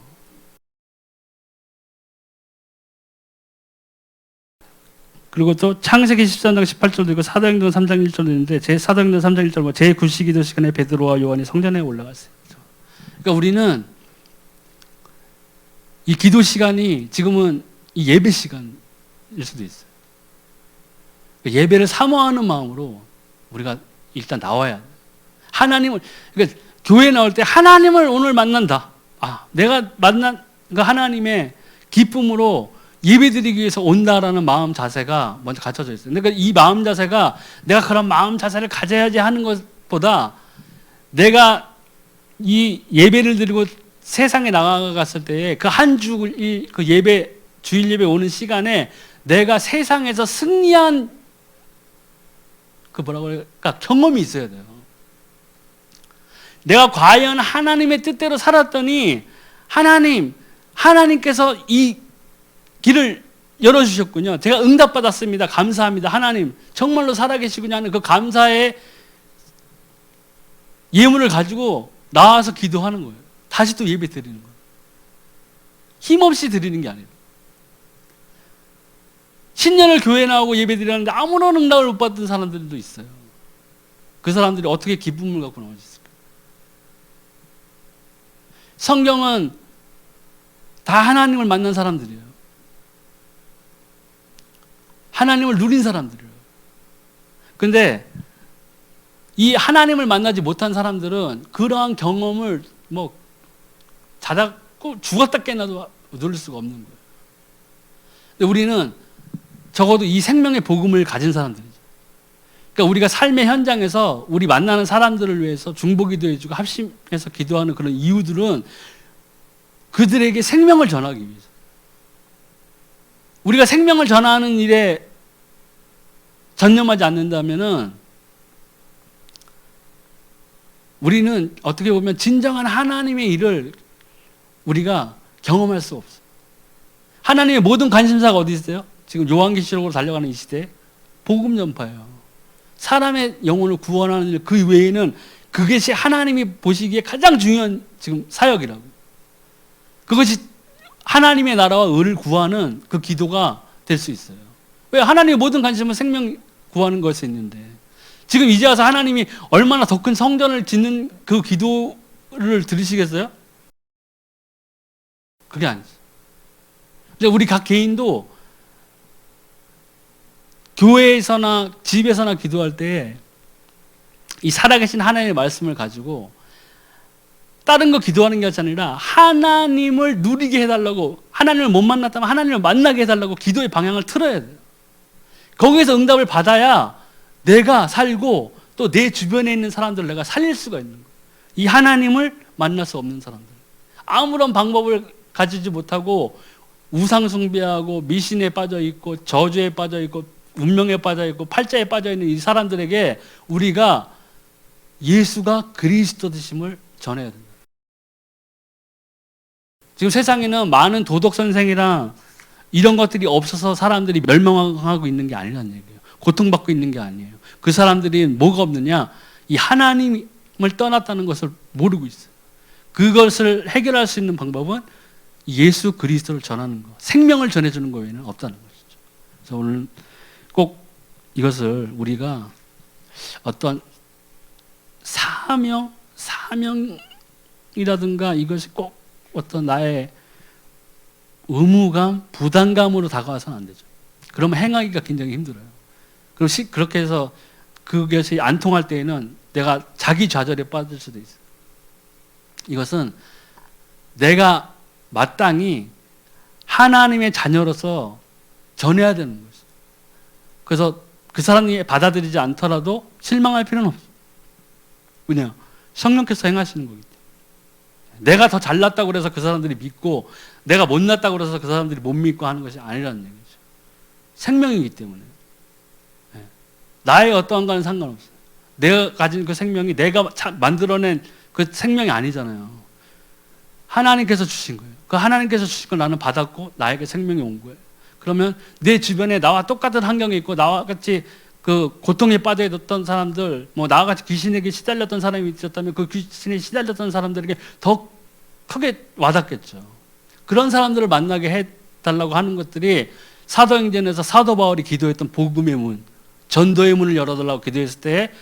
그리고 또 창세기 13장 18절도 있고 사도행전 3장 1절도 있는데 제 사도행전 3장 1절 뭐 제9시기도 시간에 베드로와 요한이 성전에 올라갔어요. 그러니까 우리는 이 기도 시간이 지금은 이 예배 시간일 수도 있어요. 예배를 사모하는 마음으로 우리가 일단 나와야 돼요. 하나님을, 그러니까 교회에 나올 때 하나님을 오늘 만난다. 내가 만난 그 하나님의 기쁨으로 예배드리기 위해서 온다라는 마음 자세가 먼저 갖춰져 있어요. 그러니까 이 마음 자세가 내가 그런 마음 자세를 가져야지 하는 것보다 내가 이 예배를 드리고 세상에 나가갔을 때에 그 한 주 그 예배 주일 예배 오는 시간에 내가 세상에서 승리한 그 뭐라고 할까 경험이 있어야 돼요. 내가 과연 하나님의 뜻대로 살았더니 하나님께서 이 길을 열어주셨군요. 제가 응답받았습니다. 감사합니다. 하나님 정말로 살아계시군요 하는 그 감사의 예물을 가지고 나와서 기도하는 거예요. 다시 또 예배 드리는 거예요. 힘없이 드리는 게 아니라. 신년을 교회 나오고 예배 드리는데 아무런 응답을 못 받은 사람들도 있어요. 그 사람들이 어떻게 기쁨을 갖고 나올 수 있을까요? 성경은 다 하나님을 만난 사람들이에요. 하나님을 누린 사람들이에요. 근데 이 하나님을 만나지 못한 사람들은 그러한 경험을 뭐 자다 죽었다 깨나도 누릴 수가 없는 거예요. 근데 우리는 적어도 이 생명의 복음을 가진 사람들이죠. 그러니까 우리가 삶의 현장에서 우리 만나는 사람들을 위해서 중보기도 해주고 합심해서 기도하는 그런 이유들은 그들에게 생명을 전하기 위해서. 우리가 생명을 전하는 일에 전념하지 않는다면은 우리는 어떻게 보면 진정한 하나님의 일을 우리가 경험할 수 없어요. 하나님의 모든 관심사가 어디 있어요? 지금 요한계시록으로 달려가는 이 시대에 복음 전파예요. 사람의 영혼을 구원하는 일, 그 외에는 그것이 하나님이 보시기에 가장 중요한 지금 사역이라고. 그것이 하나님의 나라와 의를 구하는 그 기도가 될 수 있어요. 왜? 하나님의 모든 관심은 생명 구하는 것에 있는데 지금 이제 와서 하나님이 얼마나 더 큰 성전을 짓는 그 기도를 들으시겠어요? 그게 아니죠. 근데 우리 각 개인도 교회에서나 집에서나 기도할 때 이 살아계신 하나님의 말씀을 가지고 다른 거 기도하는 게 아니라 하나님을 누리게 해달라고, 하나님을 못 만났다면 하나님을 만나게 해달라고 기도의 방향을 틀어야 돼요. 거기에서 응답을 받아야 내가 살고 또 내 주변에 있는 사람들을 내가 살릴 수가 있는 거예요. 이 하나님을 만날 수 없는 사람들, 아무런 방법을 가지지 못하고 우상 숭배하고 미신에 빠져 있고 저주에 빠져 있고 운명에 빠져 있고 팔자에 빠져 있는 이 사람들에게 우리가 예수가 그리스도 되심을 전해야 된다. 지금 세상에는 많은 도덕 선생이랑 이런 것들이 없어서 사람들이 멸망하고 있는 게 아니라는 얘기예요. 고통받고 있는 게 아니에요. 그 사람들이 뭐가 없느냐? 이 하나님을 떠났다는 것을 모르고 있어요. 그것을 해결할 수 있는 방법은 예수 그리스도를 전하는 것, 생명을 전해주는 것 외에는 없다는 것이죠. 그래서 오늘 꼭 이것을 우리가 어떤 사명이라든가 이것이 꼭 어떤 나의 의무감, 부담감으로 다가와서는 안 되죠. 그러면 행하기가 굉장히 힘들어요. 그렇게 해서 그것이 안 통할 때에는 내가 자기 좌절에 빠질 수도 있어요. 이것은 내가 마땅히 하나님의 자녀로서 전해야 되는 것이죠. 그래서 그 사람이 받아들이지 않더라도 실망할 필요는 없어요. 왜냐? 성령께서 행하시는 거기 때문에. 내가 더 잘났다고 그래서 그 사람들이 믿고 내가 못났다고 그래서 그 사람들이 못 믿고 하는 것이 아니라는 얘기죠. 생명이기 때문에. 나의 어떠한 거는 상관없어요. 내가 가진 그 생명이 내가 만들어낸 그 생명이 아니잖아요. 하나님께서 주신 거예요. 그 하나님께서 주신 걸 나는 받았고 나에게 생명이 온 거예요. 그러면 내 주변에 나와 똑같은 환경에 있고 나와 같이 그 고통에 빠져 있던 사람들, 뭐 나와 같이 귀신에게 시달렸던 사람이 있었다면 그 귀신에 시달렸던 사람들에게 더 크게 와닿겠죠. 그런 사람들을 만나게 해달라고 하는 것들이 사도행전에서 사도 바울이 기도했던 복음의 문, 전도의 문을 열어달라고 기도했을 때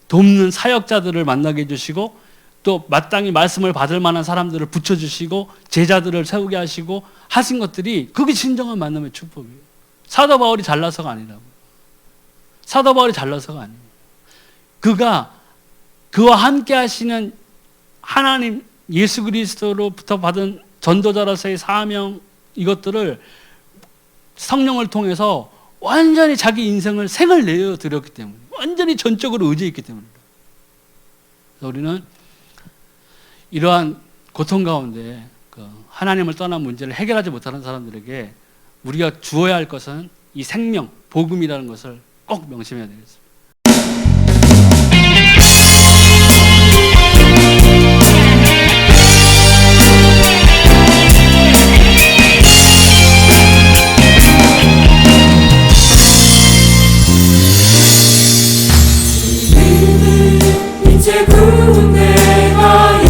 돕는 사역자들을 만나게 해주시고 또 마땅히 말씀을 받을 만한 사람들을 붙여주시고 제자들을 세우게 하시고 하신 것들이 그게 진정한 만남의 축복이에요. 사도 바울이 잘나서가 아니라고. 사도 바울이 잘나서가 아니에요. 그와 함께 하시는 하나님 예수 그리스도로부터 받은 전도자로서의 사명, 이것들을 성령을 통해서 완전히 자기 인생을 생을 내어드렸기 때문에, 완전히 전적으로 의지했기 때문에. 그래서 우리는 이러한 고통 가운데 하나님을 떠난 문제를 해결하지 못하는 사람들에게 우리가 주어야 할 것은 이 생명, 복음이라는 것을 꼭 명심해야 되겠습니다. 이제 군대가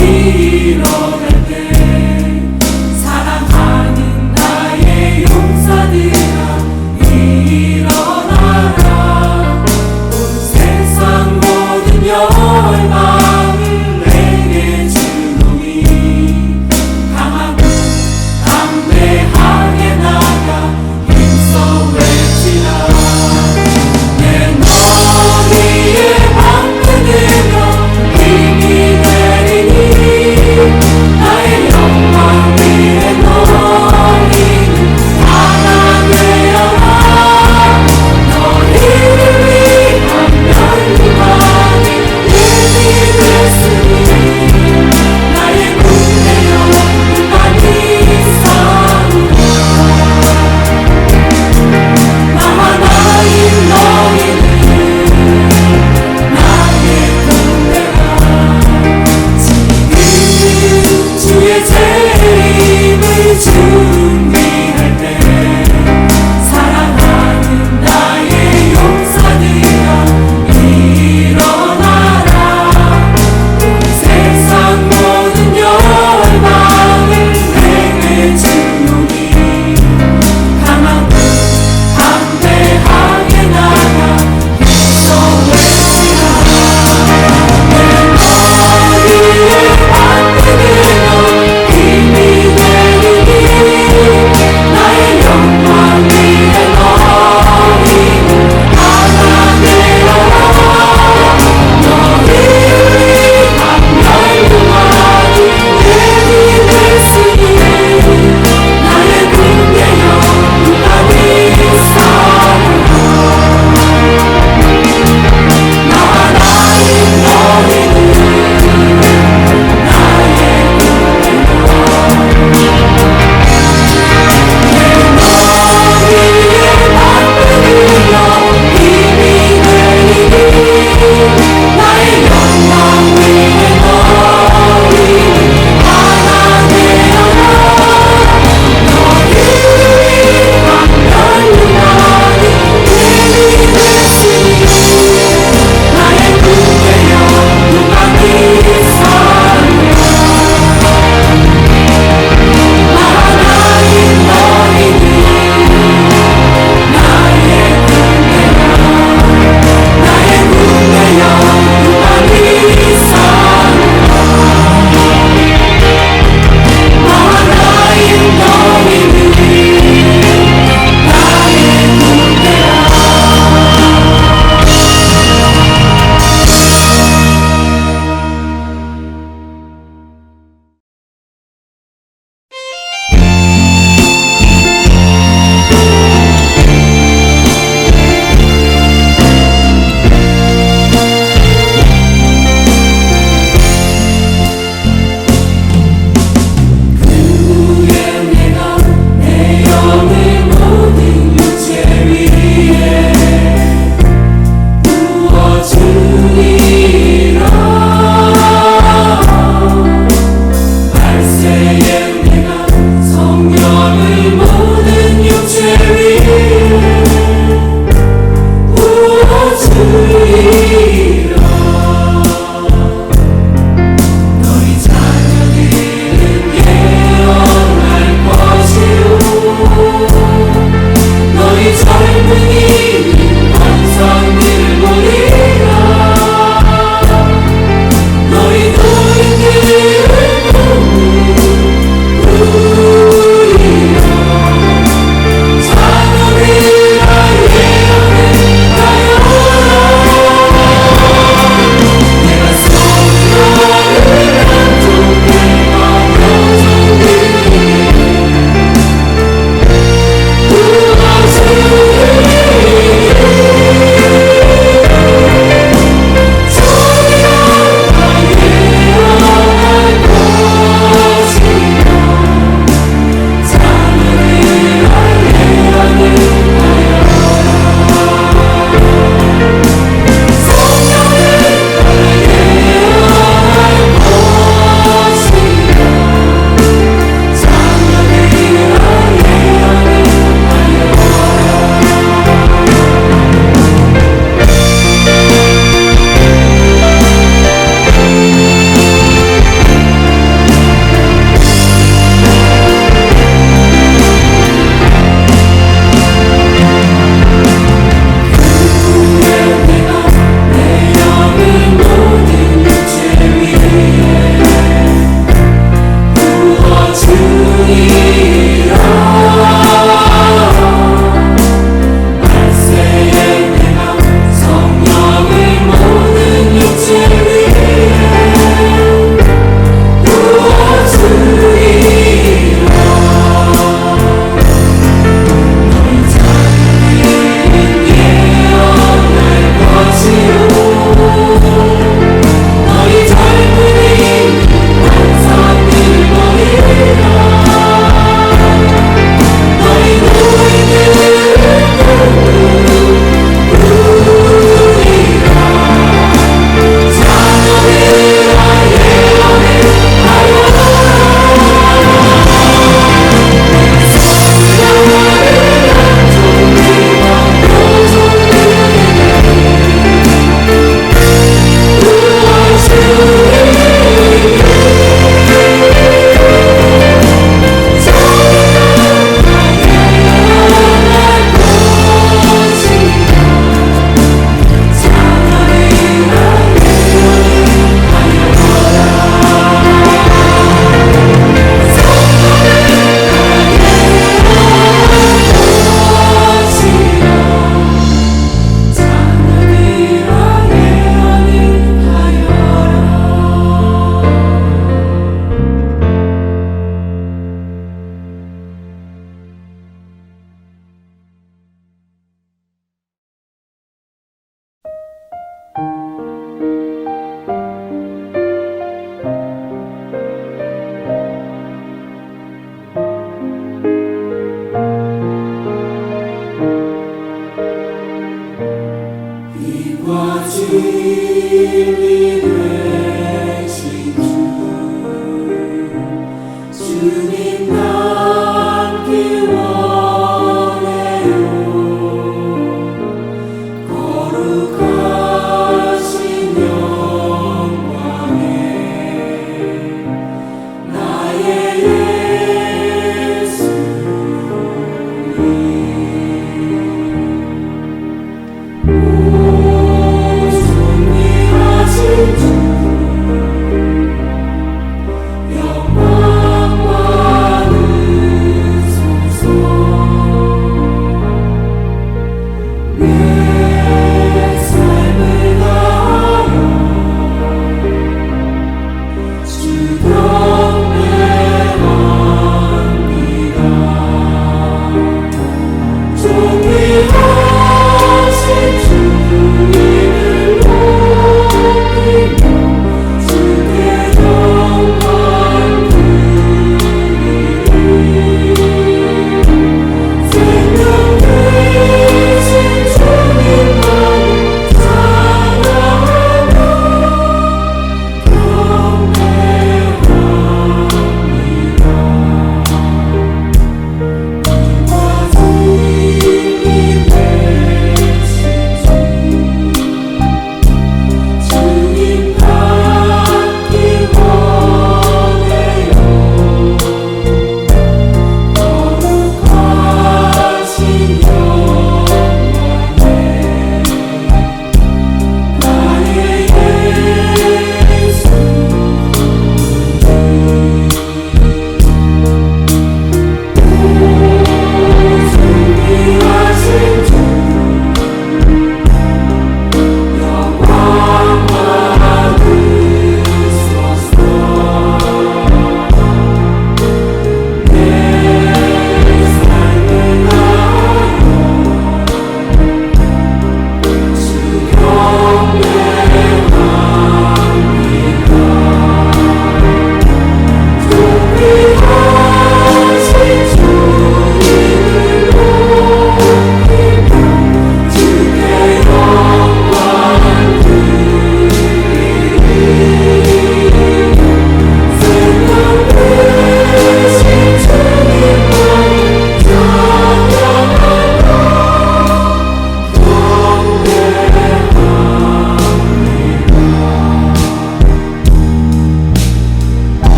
진리를